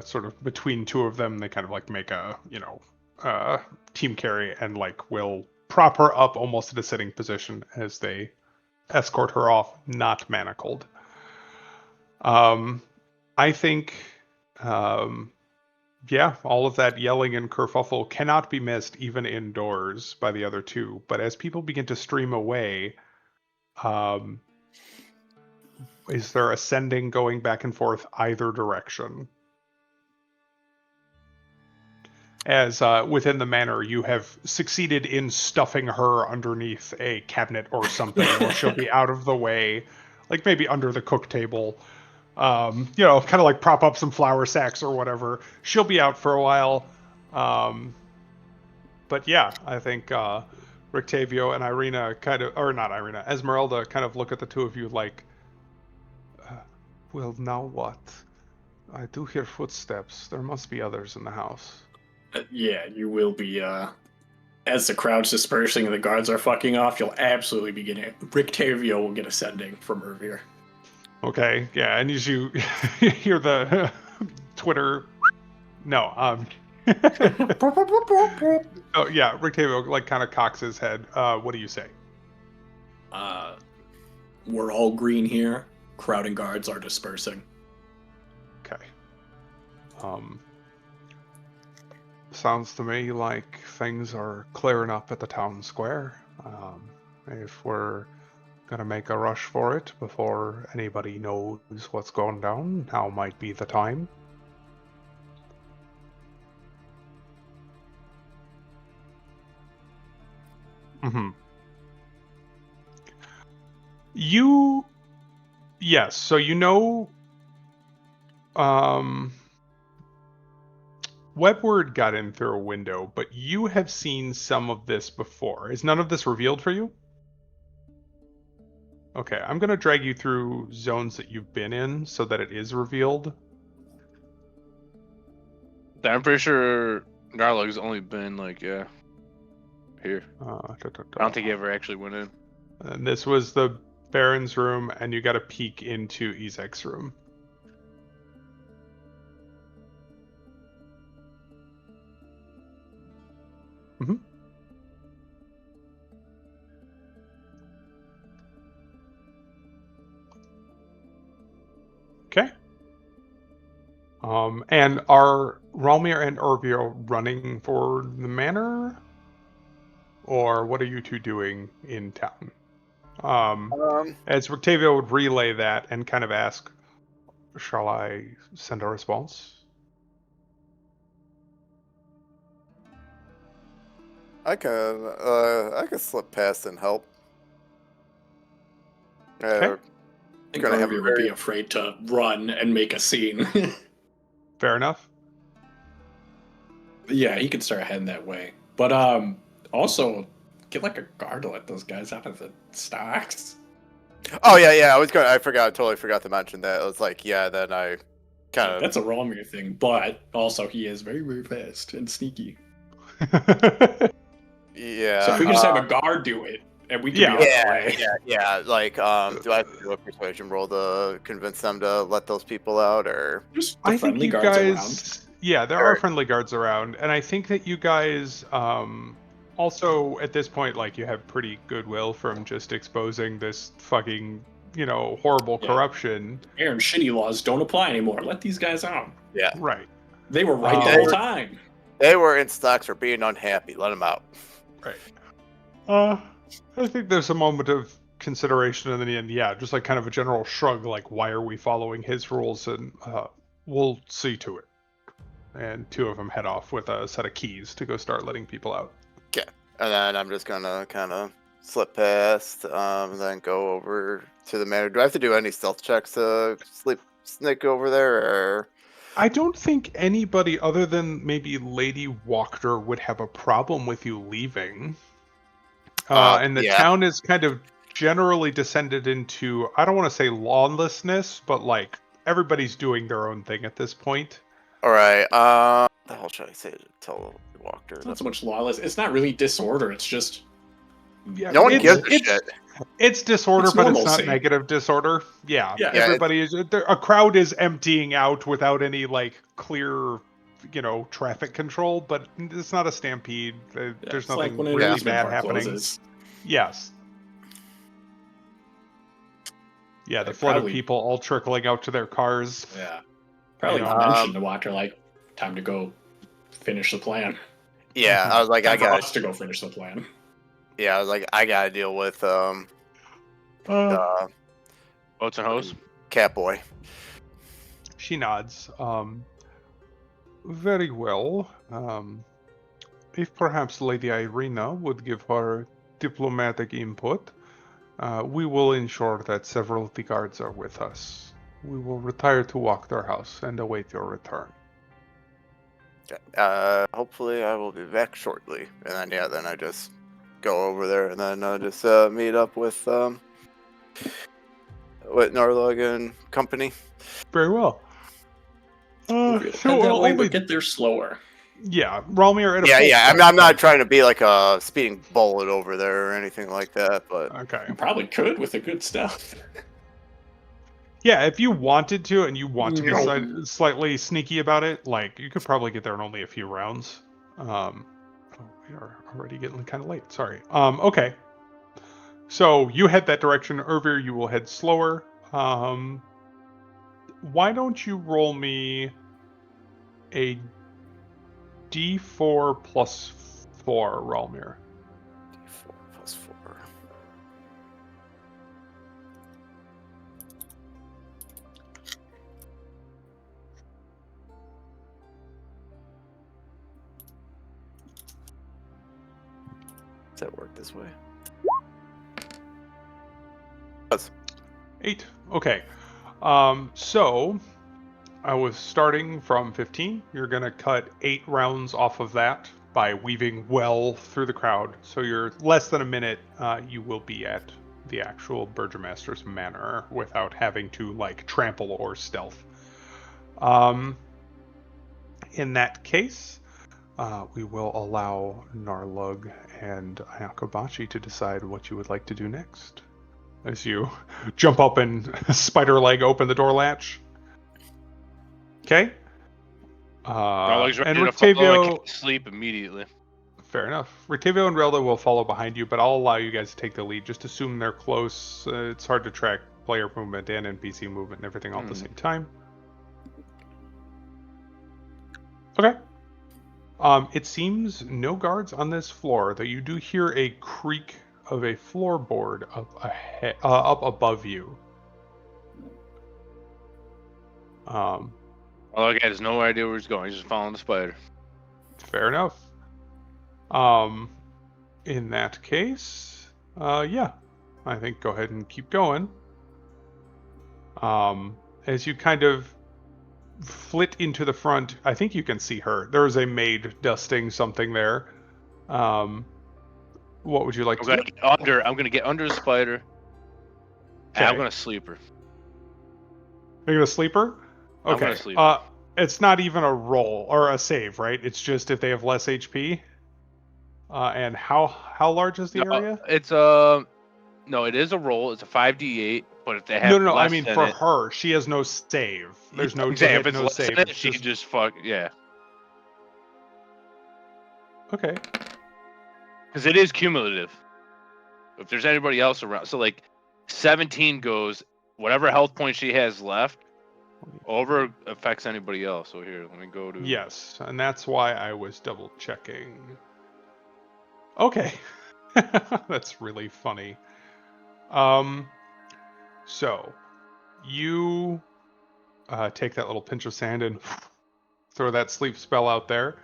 [SPEAKER 1] sort of between two of them. They kind of like make a, team carry and like will prop her up almost at a sitting position as they escort her off, not manacled. I think, yeah, all of that yelling and kerfuffle cannot be missed even indoors by the other two. But as people begin to stream away, is there ascending going back and forth either direction? As within the manor, you have succeeded in stuffing her underneath a cabinet or something, where she'll be out of the way, like maybe under the cook table. Kind of like prop up some flour sacks or whatever. She'll be out for a while. But yeah, I think Rictavio and Irina kind of, or not Irina, Esmeralda kind of look at the two of you like, well, now what? I do hear footsteps. There must be others in the house.
[SPEAKER 3] Yeah, you will be, as the crowd's dispersing and the guards are fucking off, you'll absolutely be getting it. Rick Tavio will get ascending from Irvir.
[SPEAKER 1] Okay, yeah, and as you hear the Twitter, no, oh yeah, Rictavio like kind of cocks his head. What do you say?
[SPEAKER 3] We're all green here. Crowd and guards are dispersing.
[SPEAKER 1] Okay. Sounds to me like things are clearing up at the town square. If we're gonna make a rush for it before anybody knows what's going down, now might be the time. Mm-hmm. Yes, so Webword got in through a window, but you have seen some of this before. Is none of this revealed for you? Okay, I'm going to drag you through zones that you've been in so that it is revealed.
[SPEAKER 2] I'm pretty sure Garlog's only been here. I don't think he ever actually went in.
[SPEAKER 1] And this was the Baron's room, and you got a peek into Ezek's room. Mm-hmm. Okay. And are Ralmir and Irvir running for the manor? Or what are you two doing in town? As Rictavio would relay that and kind of ask, shall I send a response?
[SPEAKER 4] I could slip past and help.
[SPEAKER 1] Okay.
[SPEAKER 3] I think
[SPEAKER 4] Gonna have
[SPEAKER 3] Arvir
[SPEAKER 4] a
[SPEAKER 3] would be
[SPEAKER 4] very-
[SPEAKER 3] afraid to run and make a scene.
[SPEAKER 1] Fair enough.
[SPEAKER 3] Yeah, he could start heading that way. But also get like a guard to let those guys out of the stocks.
[SPEAKER 4] Oh yeah. I totally forgot to mention that. It was like, yeah, then I kind
[SPEAKER 3] Yeah,
[SPEAKER 4] of
[SPEAKER 3] that's a Romir thing, but also he is very, very fast and sneaky.
[SPEAKER 4] yeah.
[SPEAKER 3] So if we could just have a guard do it, and we could be out of the way.
[SPEAKER 4] Yeah. Like, do I have to do a persuasion roll to convince them to let those people out, or?
[SPEAKER 3] Just the
[SPEAKER 1] I think
[SPEAKER 3] friendly
[SPEAKER 1] you
[SPEAKER 3] guards
[SPEAKER 1] guys,
[SPEAKER 3] around.
[SPEAKER 1] yeah, there are friendly guards around, and I think that you guys, also at this point, like, you have pretty goodwill from just exposing this fucking, horrible
[SPEAKER 3] Yeah.
[SPEAKER 1] corruption.
[SPEAKER 3] Aaron, shitty laws don't apply anymore. Let these guys out.
[SPEAKER 4] Yeah.
[SPEAKER 1] Right.
[SPEAKER 3] They were right the
[SPEAKER 1] Um,
[SPEAKER 3] whole time.
[SPEAKER 4] They were in stocks for being unhappy. Let them out.
[SPEAKER 1] Right. I think there's a moment of consideration, and then in the end, yeah, just like kind of a general shrug, like, why are we following his rules? And we'll see to it. And two of them head off with a set of keys to go start letting people out.
[SPEAKER 4] And then I'm just gonna kind of slip past, then go over to the manager. Do I have to do any stealth checks to sneak over there, or?
[SPEAKER 1] I don't think anybody other than maybe Lady Wachter would have a problem with you leaving. And the town is kind of generally descended into, I don't want to say lawlessness, but like everybody's doing their own thing at this point.
[SPEAKER 4] All right. What the hell should I say to tell Walker?
[SPEAKER 3] It's not so much lawless. It's not really disorder. It's just
[SPEAKER 1] Yeah,
[SPEAKER 4] No one gives a shit.
[SPEAKER 1] It's disorder,
[SPEAKER 3] It's
[SPEAKER 1] but it's not
[SPEAKER 3] normalcy.
[SPEAKER 1] negative disorder. Yeah,
[SPEAKER 3] Yeah,
[SPEAKER 1] everybody is. A crowd is emptying out without any like clear, traffic control. But it's not a stampede. There's
[SPEAKER 3] it's
[SPEAKER 1] nothing
[SPEAKER 3] like when an
[SPEAKER 1] really
[SPEAKER 3] amusement
[SPEAKER 1] bad
[SPEAKER 3] park
[SPEAKER 1] happening.
[SPEAKER 3] closes.
[SPEAKER 1] Yes. Yeah, the
[SPEAKER 3] Like,
[SPEAKER 1] flood
[SPEAKER 3] probably-
[SPEAKER 1] of people all trickling out to their cars.
[SPEAKER 3] Yeah. Probably
[SPEAKER 1] know,
[SPEAKER 3] mentioned to Walker, like, time to go finish the plan.
[SPEAKER 4] Yeah, I was like, I
[SPEAKER 3] Time for
[SPEAKER 4] got.
[SPEAKER 3] us to go finish the plan.
[SPEAKER 4] Yeah, I was like, I gotta deal with
[SPEAKER 1] Uh,
[SPEAKER 2] Boats and hose.
[SPEAKER 4] Catboy.
[SPEAKER 1] She nods. Very well. If perhaps Lady Irina would give her diplomatic input, we will ensure that several of the guards are with us. We will retire to walk their house and await your return.
[SPEAKER 4] Hopefully I will be back shortly. And then then I just go over there and then just meet up with Norlog and company.
[SPEAKER 1] Very well.
[SPEAKER 3] Head that way, but get there slower.
[SPEAKER 1] Yeah, Ralmir at a
[SPEAKER 4] Yeah.
[SPEAKER 1] full
[SPEAKER 4] I'm not trying to be like a speeding bullet over there or anything like that, but
[SPEAKER 1] Okay.
[SPEAKER 3] You probably could with the good stuff.
[SPEAKER 1] Yeah, if you wanted to and you want to be
[SPEAKER 3] No.
[SPEAKER 1] slightly sneaky about it, like, you could probably get there in only a few rounds. We are already getting kind of late. Sorry. Okay. So you head that direction. Ervir, you will head slower. Why don't you roll me a D4 plus 4, Ralmir?
[SPEAKER 4] D4 plus 4. Does that work this way?
[SPEAKER 1] 8. Okay. So I was starting from 15. You're going to cut 8 rounds off of that by weaving well through the crowd. So you're less than a minute. You will be at the actual Burgomaster's manor without having to like trample or stealth. In that case, we will allow Narlug and Ayakabachi to decide what you would like to do next. As you jump up and spider leg open the door latch. Okay.
[SPEAKER 2] Narlug's
[SPEAKER 1] And
[SPEAKER 2] ready to follow. I
[SPEAKER 1] Rictavio,
[SPEAKER 2] can't sleep immediately.
[SPEAKER 1] fair enough. Rictavio and Relda will follow behind you, but I'll allow you guys to take the lead. Just assume they're close. It's hard to track player movement and NPC movement and everything all at the same time. Okay. It seems no guards on this floor, though you do hear a creak of a floorboard up above you.
[SPEAKER 2] All I got is no idea where he's going. He's just following the spider.
[SPEAKER 1] Fair enough. In that case, yeah, I think go ahead and keep going. As you kind of flit into the front, I think you can see her. There is a maid dusting something there. What would you like
[SPEAKER 2] I'm
[SPEAKER 1] to
[SPEAKER 2] gonna
[SPEAKER 1] do?
[SPEAKER 2] get under. I'm gonna get under the spider. And I'm
[SPEAKER 1] Okay.
[SPEAKER 2] gonna sleep her.
[SPEAKER 1] You're gonna sleep her?
[SPEAKER 2] I'm gonna
[SPEAKER 1] Okay.
[SPEAKER 2] sleep her.
[SPEAKER 1] It's not even a roll or a save, right? It's just if they have less HP. And how large is the
[SPEAKER 2] No,
[SPEAKER 1] area?
[SPEAKER 2] it's no, it is a roll. It's a 5d8, but if they
[SPEAKER 1] No,
[SPEAKER 2] have
[SPEAKER 1] no, no. I
[SPEAKER 2] less
[SPEAKER 1] mean
[SPEAKER 2] than
[SPEAKER 1] for
[SPEAKER 2] it,
[SPEAKER 1] her, she has no save. There's no to
[SPEAKER 2] exactly. If
[SPEAKER 1] hit,
[SPEAKER 2] it's
[SPEAKER 1] no
[SPEAKER 2] less than
[SPEAKER 1] save.
[SPEAKER 2] it,
[SPEAKER 1] It's
[SPEAKER 2] she
[SPEAKER 1] just
[SPEAKER 2] can just fuck yeah.
[SPEAKER 1] okay.
[SPEAKER 2] Because it is cumulative. If there's anybody else around, so like 17 goes, whatever health point she has left, over affects anybody else. So here, let me go to.
[SPEAKER 1] Yes, and that's why I was double checking. Okay. That's really funny. So you take that little pinch of sand and throw that sleep spell out there.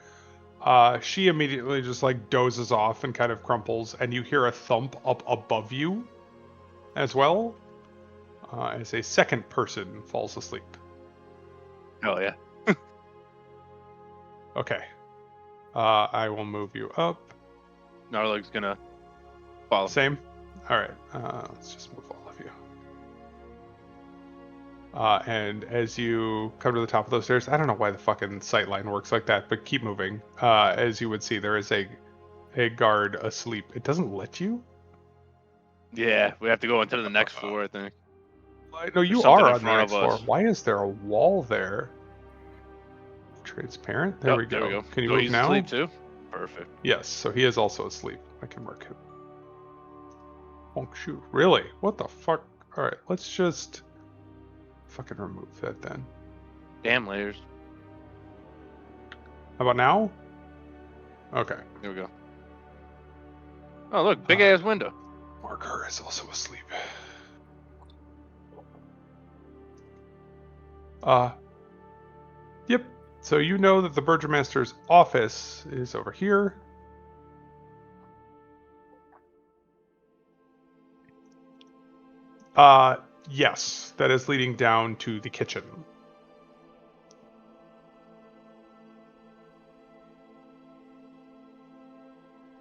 [SPEAKER 1] She immediately just like dozes off and kind of crumples, and you hear a thump up above you as well, as a second person falls asleep.
[SPEAKER 2] Oh yeah.
[SPEAKER 1] Okay. I will move you up.
[SPEAKER 2] Gnarlag's gonna follow.
[SPEAKER 1] Same. All right. Let's just move all of you. And as you come to the top of those stairs, I don't know why the fucking sight line works like that, but keep moving. As you would see, there is a guard asleep. It doesn't let you?
[SPEAKER 2] Yeah, we have to go into the next floor. I think.
[SPEAKER 1] No, you
[SPEAKER 2] something
[SPEAKER 1] are
[SPEAKER 2] in
[SPEAKER 1] on the
[SPEAKER 2] front
[SPEAKER 1] next
[SPEAKER 2] of
[SPEAKER 1] floor.
[SPEAKER 2] us.
[SPEAKER 1] Why is there a wall there? Transparent? There
[SPEAKER 2] Yep,
[SPEAKER 1] we go.
[SPEAKER 2] there we go.
[SPEAKER 1] Can you
[SPEAKER 2] So
[SPEAKER 1] move
[SPEAKER 2] he's
[SPEAKER 1] now?
[SPEAKER 2] asleep too. Perfect.
[SPEAKER 1] Yes, so he is also asleep. I can mark him. Oh, shoot. Really? What the fuck? Alright, let's just fucking remove that then.
[SPEAKER 2] Damn layers.
[SPEAKER 1] How about now? Okay.
[SPEAKER 2] There we go. Oh look, big ass window.
[SPEAKER 1] Marker is also asleep. Yep. So you know that the Burgomaster's office is over here. Yes, that is leading down to the kitchen.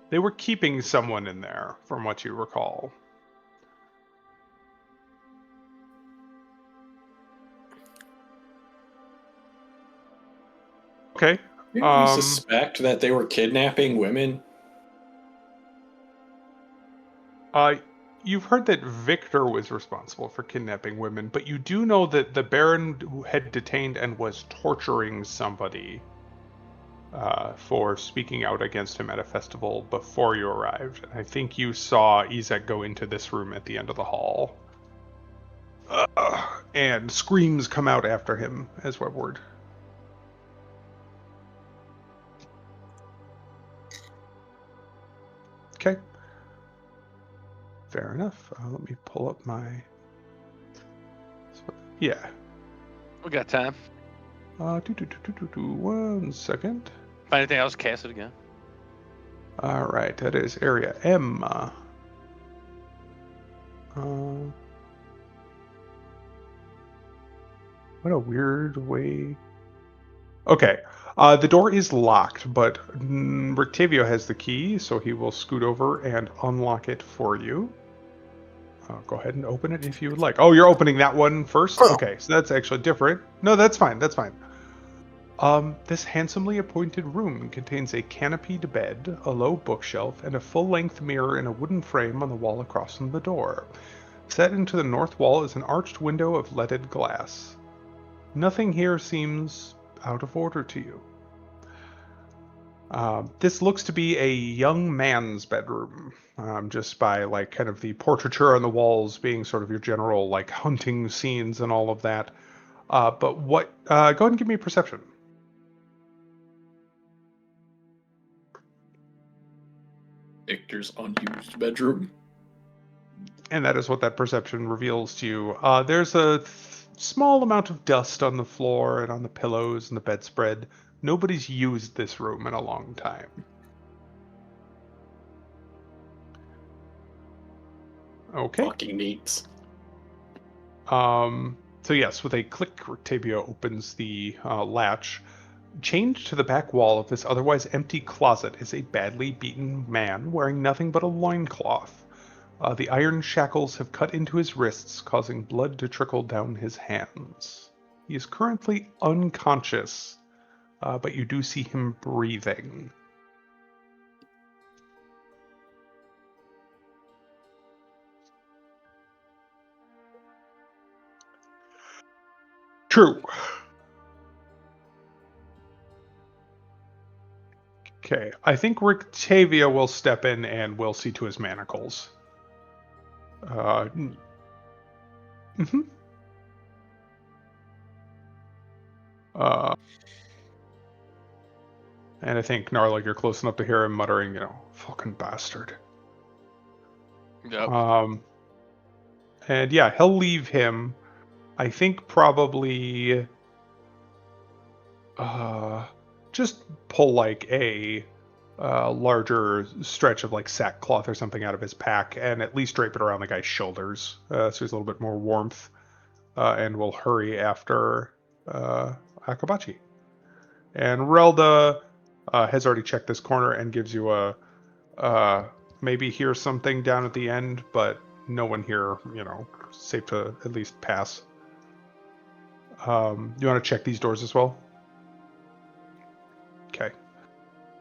[SPEAKER 1] They were keeping someone in there, from what you recall. Okay.
[SPEAKER 3] Do we suspect that they were kidnapping women?
[SPEAKER 1] You've heard that Victor was responsible for kidnapping women, but you do know that the Baron who had detained and was torturing somebody for speaking out against him at a festival before you arrived. I think you saw Izek go into this room at the end of the hall. And screams come out after him as webword. Okay. Fair enough. Let me pull up my... Yeah.
[SPEAKER 2] We got time.
[SPEAKER 1] 1 second.
[SPEAKER 2] Find anything else, cast it again.
[SPEAKER 1] All right, that is area M. What a weird way. Okay, the door is locked, but Rictavio has the key, so he will scoot over and unlock it for you. Go ahead and open it if you would like. Oh, you're opening that one first? Okay, so that's actually different. No, that's fine, that's fine. This handsomely appointed room contains a canopied bed, a low bookshelf, and a full-length mirror in a wooden frame on the wall across from the door. Set into the north wall is an arched window of leaded glass. Nothing here seems out of order to you. This looks to be a young man's bedroom, just by like kind of the portraiture on the walls being sort of your general like hunting scenes and all of that. But what? Go ahead and give me perception.
[SPEAKER 3] Victor's unused bedroom.
[SPEAKER 1] And that is what that perception reveals to you. There's a small amount of dust on the floor and on the pillows and the bedspread. Nobody's used this room in a long time. Okay.
[SPEAKER 3] Fucking neats.
[SPEAKER 1] So yes, with a click, Octavia opens the latch. Chained to the back wall of this otherwise empty closet is a badly beaten man wearing nothing but a loincloth. The iron shackles have cut into his wrists, causing blood to trickle down his hands. He is currently unconscious, but you do see him breathing. True. Okay, I think Rictavia will step in and will see to his manacles. Mm-hmm. And I think Gnarlig, you're close enough to hear him muttering, fucking bastard.
[SPEAKER 2] Yep.
[SPEAKER 1] And yeah, he'll leave him. I think probably just pull like a larger stretch of like sackcloth or something out of his pack and at least drape it around the guy's shoulders, so there's a little bit more warmth, and we'll hurry after Akabachi. And Relda has already checked this corner and gives you a maybe hear something down at the end, but no one here, safe to at least pass. You want to check these doors as well? Okay.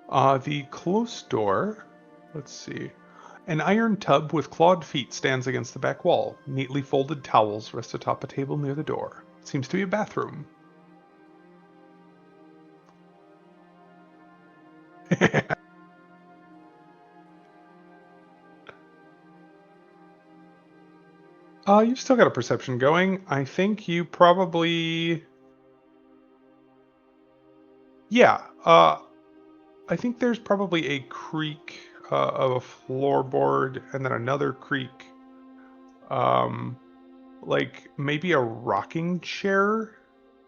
[SPEAKER 1] The close door, let's see. An iron tub with clawed feet stands against the back wall. Neatly folded towels rest atop a table near the door. It seems to be a bathroom. You've still got a perception going. I think you probably... Yeah, I think there's probably a creak of a floorboard and then another creak. Like maybe a rocking chair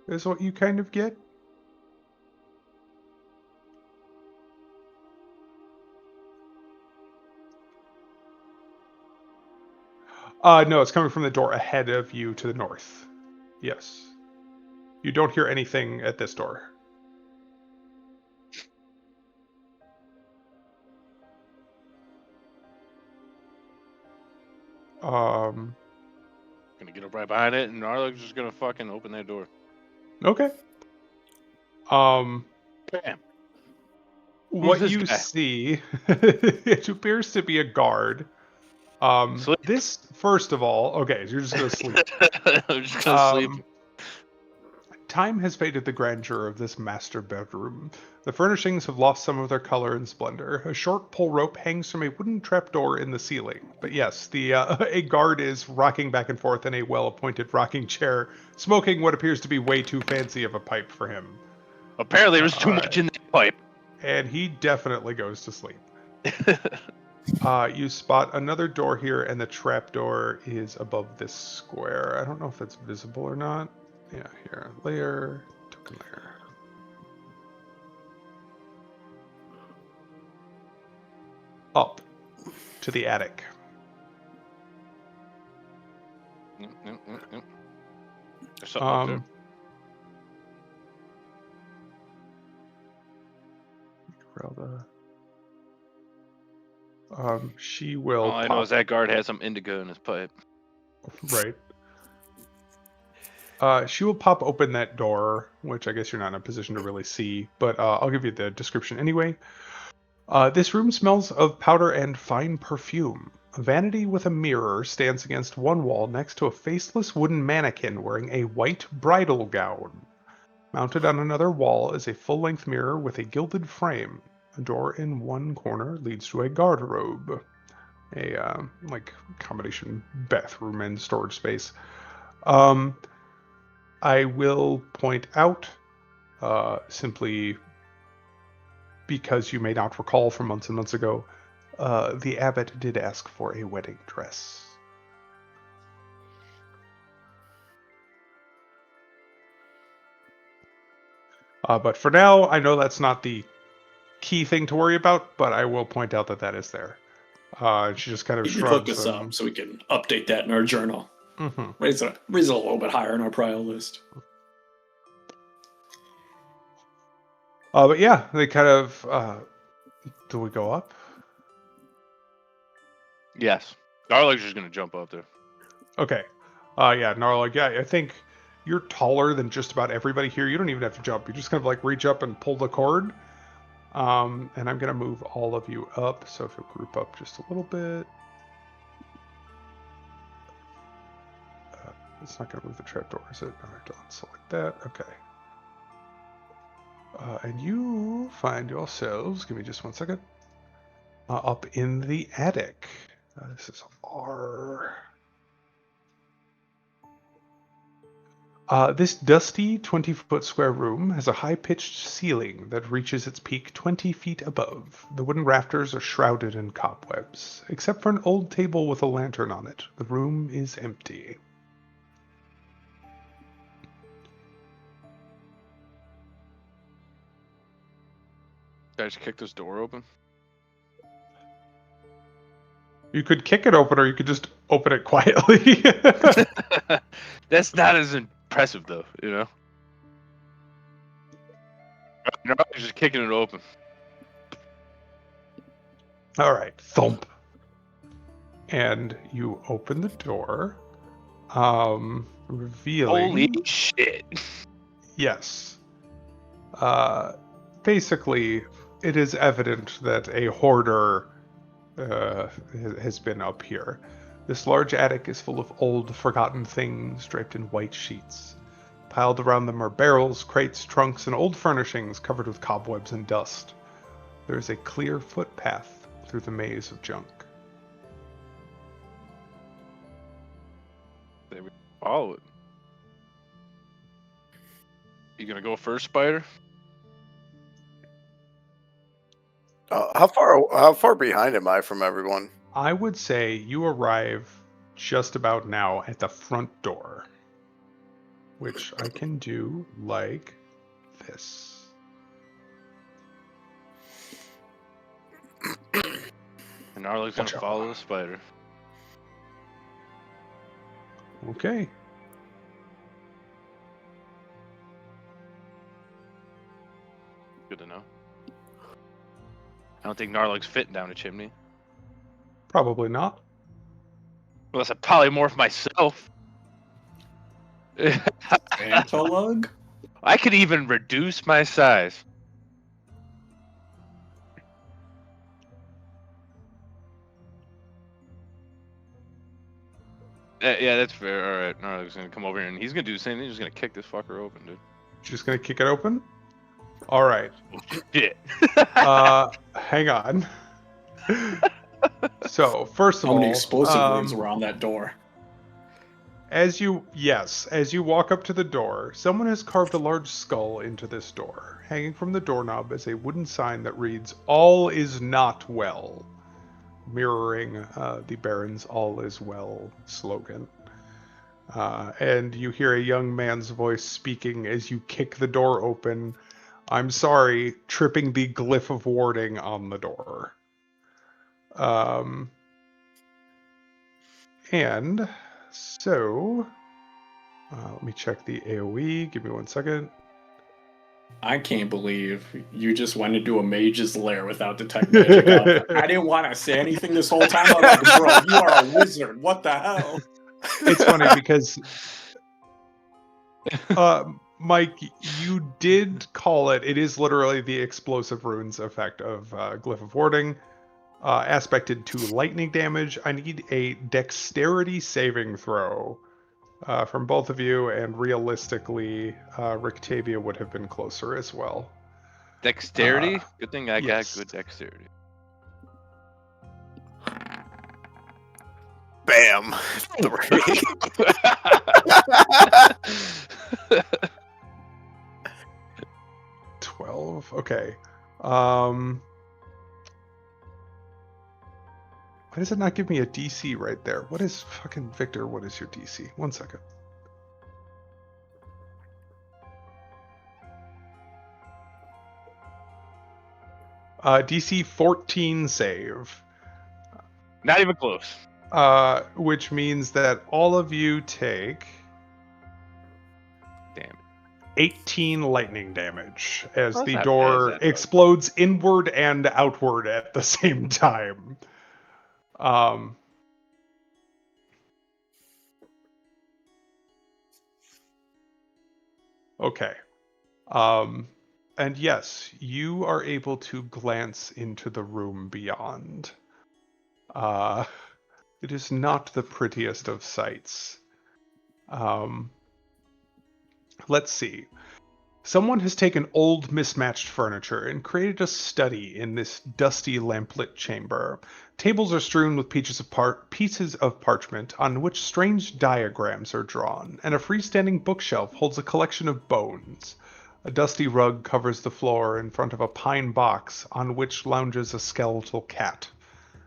[SPEAKER 1] is what you kind of get. No, it's coming from the door ahead of you to the north. Yes. You don't hear anything at this door.
[SPEAKER 2] Gonna get up right behind it, and Narlig's just gonna fucking open that door.
[SPEAKER 1] Okay.
[SPEAKER 2] Bam.
[SPEAKER 1] What
[SPEAKER 2] this
[SPEAKER 1] you
[SPEAKER 2] guy?
[SPEAKER 1] see, it appears to be a guard.
[SPEAKER 2] Sleep.
[SPEAKER 1] This, first of all, okay, so you're just gonna sleep.
[SPEAKER 2] I'm just gonna sleep.
[SPEAKER 1] Time has faded the grandeur of this master bedroom. The furnishings have lost some of their color and splendor. A short pole rope hangs from a wooden trapdoor in the ceiling. But yes, a guard is rocking back and forth in a well-appointed rocking chair, smoking what appears to be way too fancy of a pipe for him.
[SPEAKER 2] Apparently, there's too much in that pipe.
[SPEAKER 1] And he definitely goes to sleep. You spot another door here, and the trapdoor is above this square. I don't know if that's visible or not. Yeah, here. Layer, token layer. Up to the attic.
[SPEAKER 2] There's something up there.
[SPEAKER 1] She will.
[SPEAKER 2] All I know is that guard has some indigo in his pipe.
[SPEAKER 1] Right. She will pop open that door, which I guess you're not in a position to really see, but I'll give you the description anyway. This room smells of powder and fine perfume. A vanity with a mirror stands against one wall next to a faceless wooden mannequin wearing a white bridal gown. Mounted on another wall is a full-length mirror with a gilded frame. A door in one corner leads to a garderobe, a like combination bathroom and storage space. I will point out, simply because you may not recall from months and months ago, the abbot did ask for a wedding dress. But for now, I know that's not the key thing to worry about, but I will point out that that is there. She just kind of
[SPEAKER 3] You could
[SPEAKER 1] shrugs.
[SPEAKER 3] look this up so we can update that in our journal.
[SPEAKER 1] Mm-hmm.
[SPEAKER 3] Raise it a little bit higher on our prior list.
[SPEAKER 1] But yeah, they kind of. Do we go up?
[SPEAKER 2] Yes. Darlig's just gonna jump up there.
[SPEAKER 1] Okay. Yeah, Narlag. Yeah, I think you're taller than just about everybody here. You don't even have to jump. You just kind of like reach up and pull the cord. And I'm gonna move all of you up. So if you'll group up just a little bit. It's not gonna move the trapdoor, is it? All right, don't select that. Okay. And you find yourselves. Give me just 1 second. Up in the attic. This is R. This dusty 20-foot square room has a high-pitched ceiling that reaches its peak 20 feet above. The wooden rafters are shrouded in cobwebs. Except for an old table with a lantern on it, the room is empty.
[SPEAKER 2] Did I just kick this door open?
[SPEAKER 1] You could kick it open, or you could just open it quietly.
[SPEAKER 2] That's not as impressive, though. You know. No, just kicking it open.
[SPEAKER 1] All right, thump. And you open the door, revealing...
[SPEAKER 2] Holy shit.
[SPEAKER 1] Yes. Basically, it is evident that a hoarder has been up here. This large attic is full of old, forgotten things draped in white sheets. Piled around them are barrels, crates, trunks, and old furnishings covered with cobwebs and dust. There is a clear footpath through the maze of junk.
[SPEAKER 2] They would follow it. You gonna go first, Spider?
[SPEAKER 4] How far behind am I from everyone?
[SPEAKER 1] I would say you arrive just about now at the front door, which I can do like this.
[SPEAKER 2] And Arleg's gonna follow the spider.
[SPEAKER 1] Okay.
[SPEAKER 2] Good to know. I don't think Narlig's fitting down a chimney.
[SPEAKER 1] Probably not.
[SPEAKER 2] Unless I polymorph myself.
[SPEAKER 3] Antalug?
[SPEAKER 2] I could even reduce my size. Yeah, that's fair. All right, Narlig's gonna come over here and he's gonna do the same thing. He's just gonna kick this fucker open, dude.
[SPEAKER 1] Just gonna kick it open? All right.
[SPEAKER 2] Shit.
[SPEAKER 1] Hang on. So, first of
[SPEAKER 3] How
[SPEAKER 1] all,
[SPEAKER 3] many explosive rooms were on that door?
[SPEAKER 1] as you walk up to the door, someone has carved a large skull into this door. Hanging from the doorknob is a wooden sign that reads, "All is not well," mirroring the Baron's "All is well" slogan. And you hear a young man's voice speaking as you kick the door open. I'm sorry, tripping the glyph of warding on the door. And so, let me check the AoE. Give me 1 second.
[SPEAKER 3] I can't believe you just went into a mage's lair without detect magic up. I didn't want to say anything this whole time. I'm like, bro, you are a wizard. What the hell?
[SPEAKER 1] It's funny because, Mike, you did call it. It is literally the explosive runes effect of Glyph of Warding. Aspected to lightning damage. I need a dexterity saving throw from both of you, and realistically, Rictavia would have been closer as well.
[SPEAKER 2] Dexterity? Good thing I
[SPEAKER 1] yes.
[SPEAKER 2] got good dexterity.
[SPEAKER 4] Bam. 3.
[SPEAKER 1] 12. Okay. Why does it not give me a DC right there? What is fucking Victor? What is your DC? 1 second. DC 14 save.
[SPEAKER 2] Not even close.
[SPEAKER 1] which means that all of you take
[SPEAKER 2] Damn.
[SPEAKER 1] 18 lightning damage as
[SPEAKER 2] That's
[SPEAKER 1] the
[SPEAKER 2] not bad,
[SPEAKER 1] door
[SPEAKER 2] is that?
[SPEAKER 1] explodes inward and outward at the same time. Okay. And yes, you are able to glance into the room beyond. It is not the prettiest of sights. Let's see. Someone has taken old, mismatched furniture and created a study in this dusty, lamplit chamber. Tables are strewn with pieces of parchment on which strange diagrams are drawn, and a freestanding bookshelf holds a collection of bones. A dusty rug covers the floor in front of a pine box on which lounges a skeletal cat.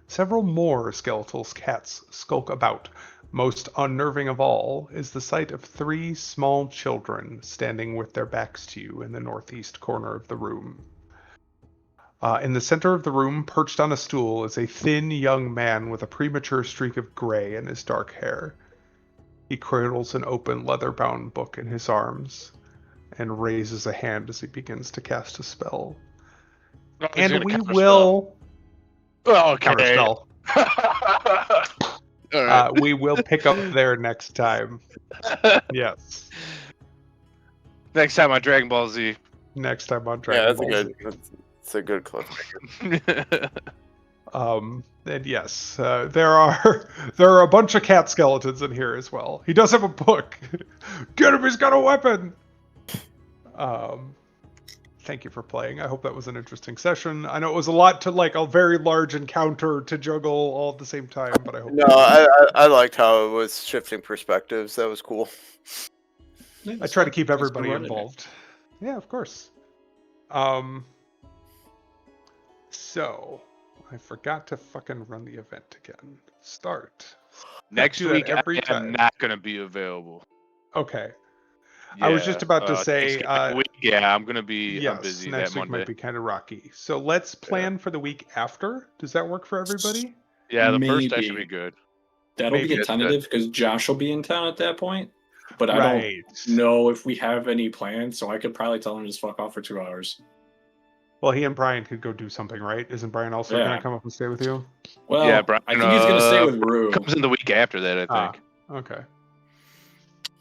[SPEAKER 1] Several more skeletal cats skulk about. Most unnerving of all is the sight of 3 small children standing with their backs to you in the northeast corner of the room. In the center of the room, perched on a stool, is a thin young man with a premature streak of gray in his dark hair. He cradles an open leather-bound book in his arms and raises a hand as he begins to cast a spell.
[SPEAKER 2] Oh, he's
[SPEAKER 1] And
[SPEAKER 2] gonna
[SPEAKER 1] we
[SPEAKER 2] counterspell.
[SPEAKER 1] will
[SPEAKER 2] Oh, okay.
[SPEAKER 1] counterspell.
[SPEAKER 2] All right.
[SPEAKER 1] We will pick up there next time. Yes.
[SPEAKER 2] Next time on Dragon Ball Z.
[SPEAKER 1] Next time on
[SPEAKER 4] Yeah,
[SPEAKER 1] Dragon
[SPEAKER 4] that's a
[SPEAKER 1] Ball
[SPEAKER 4] good.
[SPEAKER 1] Z.
[SPEAKER 4] It's a good cliffhanger.
[SPEAKER 1] And yes, there are a bunch of cat skeletons in here as well. He does have a book. Get him! He's got a weapon. Thank you for playing. I hope that was an interesting session. I know it was a lot to like a very large encounter to juggle all at the same time, but I hope.
[SPEAKER 4] No, I liked how it was shifting perspectives. That was cool.
[SPEAKER 1] I try to keep everybody involved. Yeah, of course. So I forgot to fucking run the event again. Start.
[SPEAKER 2] Next
[SPEAKER 1] do that
[SPEAKER 2] week,
[SPEAKER 1] every
[SPEAKER 2] I
[SPEAKER 1] time.
[SPEAKER 2] am not going to be available.
[SPEAKER 1] Okay. I was just about to say,
[SPEAKER 2] week, yeah, I'm going to be I'm
[SPEAKER 1] yes,
[SPEAKER 2] busy
[SPEAKER 1] next
[SPEAKER 2] that
[SPEAKER 1] week
[SPEAKER 2] Monday.
[SPEAKER 1] might be kind of rocky. So let's plan for the week after. Does that work for everybody?
[SPEAKER 2] Yeah, the first day should
[SPEAKER 3] Maybe.
[SPEAKER 2] be good.
[SPEAKER 3] That'll
[SPEAKER 1] Maybe
[SPEAKER 3] be a
[SPEAKER 1] it's
[SPEAKER 3] tentative because Josh will be in town at that point. But I don't
[SPEAKER 1] Right.
[SPEAKER 3] know if we have any plans, so I could probably tell him to just fuck off for 2 hours.
[SPEAKER 1] Well, he and Brian could go do something, right? Isn't Brian also going
[SPEAKER 3] Yeah.
[SPEAKER 1] to come up and stay with you?
[SPEAKER 3] Well,
[SPEAKER 2] Yeah, Brian,
[SPEAKER 3] I think he's going to stay with Rue.
[SPEAKER 2] Comes in the week after that, I think.
[SPEAKER 1] Okay.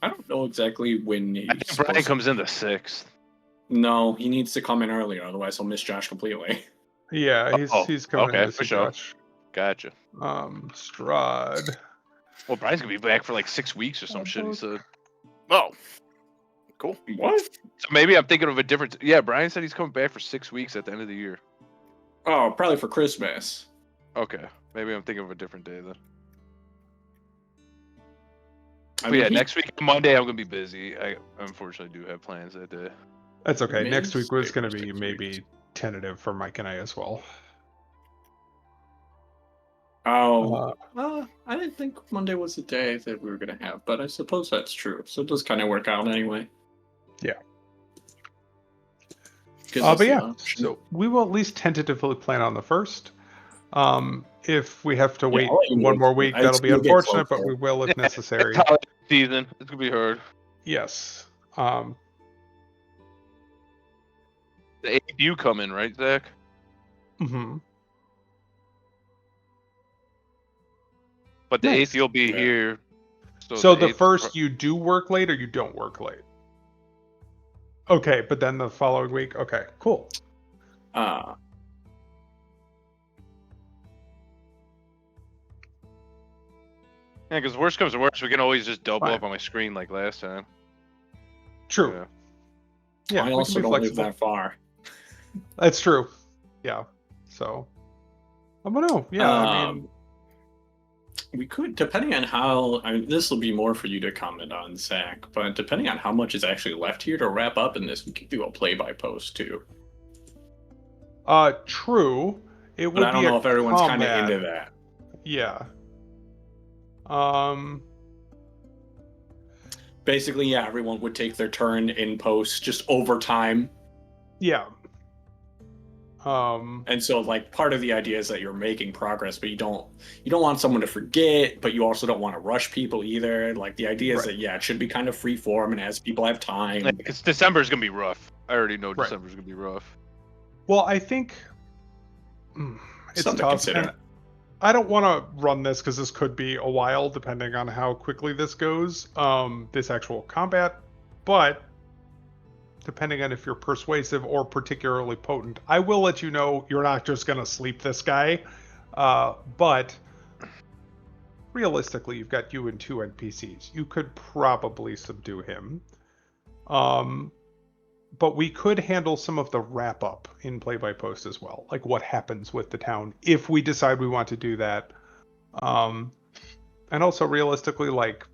[SPEAKER 3] I don't know exactly when he's
[SPEAKER 2] I think Brian comes in the 6th.
[SPEAKER 3] No, he needs to come in earlier, otherwise he'll miss Josh completely.
[SPEAKER 1] Yeah, he's coming in to see Josh.
[SPEAKER 2] Gotcha.
[SPEAKER 1] Strahd.
[SPEAKER 2] Well, Brian's gonna be back for like 6 weeks or some shit. He said.
[SPEAKER 4] Oh, cool.
[SPEAKER 3] What?
[SPEAKER 2] So maybe I'm thinking of a different. Yeah, Brian said he's coming back for 6 weeks at the end of the year.
[SPEAKER 3] Oh, probably for Christmas.
[SPEAKER 2] Okay, maybe I'm thinking of a different day then.
[SPEAKER 3] I
[SPEAKER 2] But
[SPEAKER 3] mean,
[SPEAKER 2] yeah, next week Monday I'm gonna be busy. I unfortunately do have plans that day.
[SPEAKER 1] That's okay.
[SPEAKER 3] Maybe
[SPEAKER 1] Next week was
[SPEAKER 3] stay
[SPEAKER 1] going to
[SPEAKER 3] for
[SPEAKER 1] be
[SPEAKER 3] 6
[SPEAKER 1] maybe
[SPEAKER 3] weeks.
[SPEAKER 1] tentative for Mike and I as well.
[SPEAKER 3] Oh, well, I didn't think Monday was the day that we were going to have, but I suppose that's true. So it does kind of work out anyway.
[SPEAKER 1] Yeah.
[SPEAKER 3] Gives
[SPEAKER 1] But yeah,
[SPEAKER 3] us the option.
[SPEAKER 1] so we will at least tentatively plan on the 1st. If we have to wait
[SPEAKER 3] I'll let you
[SPEAKER 1] one
[SPEAKER 3] know.
[SPEAKER 1] more week,
[SPEAKER 3] I'd
[SPEAKER 1] that'll be
[SPEAKER 3] still get
[SPEAKER 1] unfortunate, but
[SPEAKER 3] closer.
[SPEAKER 1] we will if necessary.
[SPEAKER 2] It's holiday season. It's gonna be hard.
[SPEAKER 1] Yes.
[SPEAKER 2] The 8th you come in, right, Zach?
[SPEAKER 1] Mm-hmm.
[SPEAKER 2] But the
[SPEAKER 1] Nice.
[SPEAKER 2] 8th you'll be
[SPEAKER 3] Yeah.
[SPEAKER 2] here.
[SPEAKER 1] So the
[SPEAKER 2] 8th
[SPEAKER 1] first you do work late or you don't work late? Okay, but then the following week, okay, cool.
[SPEAKER 3] Uh,
[SPEAKER 2] Yeah, because worst comes to worst, we can always just double
[SPEAKER 1] Fine.
[SPEAKER 2] up on my screen like last time.
[SPEAKER 1] True. Yeah,
[SPEAKER 3] I
[SPEAKER 1] we can
[SPEAKER 3] also
[SPEAKER 1] be
[SPEAKER 3] don't
[SPEAKER 1] flexible.
[SPEAKER 3] live that far.
[SPEAKER 1] That's true. Yeah. So, I don't know. Yeah, I mean,
[SPEAKER 3] We could, depending on how, I mean, this will be more for you to comment on, Zach, but depending on how much is actually left here to wrap up in this, we could do a play-by-post too.
[SPEAKER 1] true. It
[SPEAKER 3] But
[SPEAKER 1] would
[SPEAKER 3] I don't
[SPEAKER 1] be
[SPEAKER 3] know
[SPEAKER 1] a
[SPEAKER 3] if everyone's kind of
[SPEAKER 1] combat.
[SPEAKER 3] into that.
[SPEAKER 1] Yeah.
[SPEAKER 3] Basically, yeah, everyone would take their turn in post just over time.
[SPEAKER 1] Yeah.
[SPEAKER 3] And so, like, part of the idea is that you're making progress, but you don't want someone to forget, but you also don't want to rush people either. Like, the idea is
[SPEAKER 1] Right.
[SPEAKER 3] that it should be kind of free form, and as people have time.
[SPEAKER 2] Because December's gonna be rough. I already know
[SPEAKER 1] Right.
[SPEAKER 2] December's gonna be rough.
[SPEAKER 1] Well, I think it's
[SPEAKER 3] Something to
[SPEAKER 1] tough,
[SPEAKER 3] consider.
[SPEAKER 1] and I don't want to run this because this could be a while, depending on how quickly this goes. This actual combat, but depending on if you're persuasive or particularly potent, I will let you know you're not just gonna sleep this guy. But realistically, you've got you and 2 NPCs. You could probably subdue him. But we could handle some of the wrap up in play by post as well, like what happens with the town if we decide we want to do that. And also realistically, like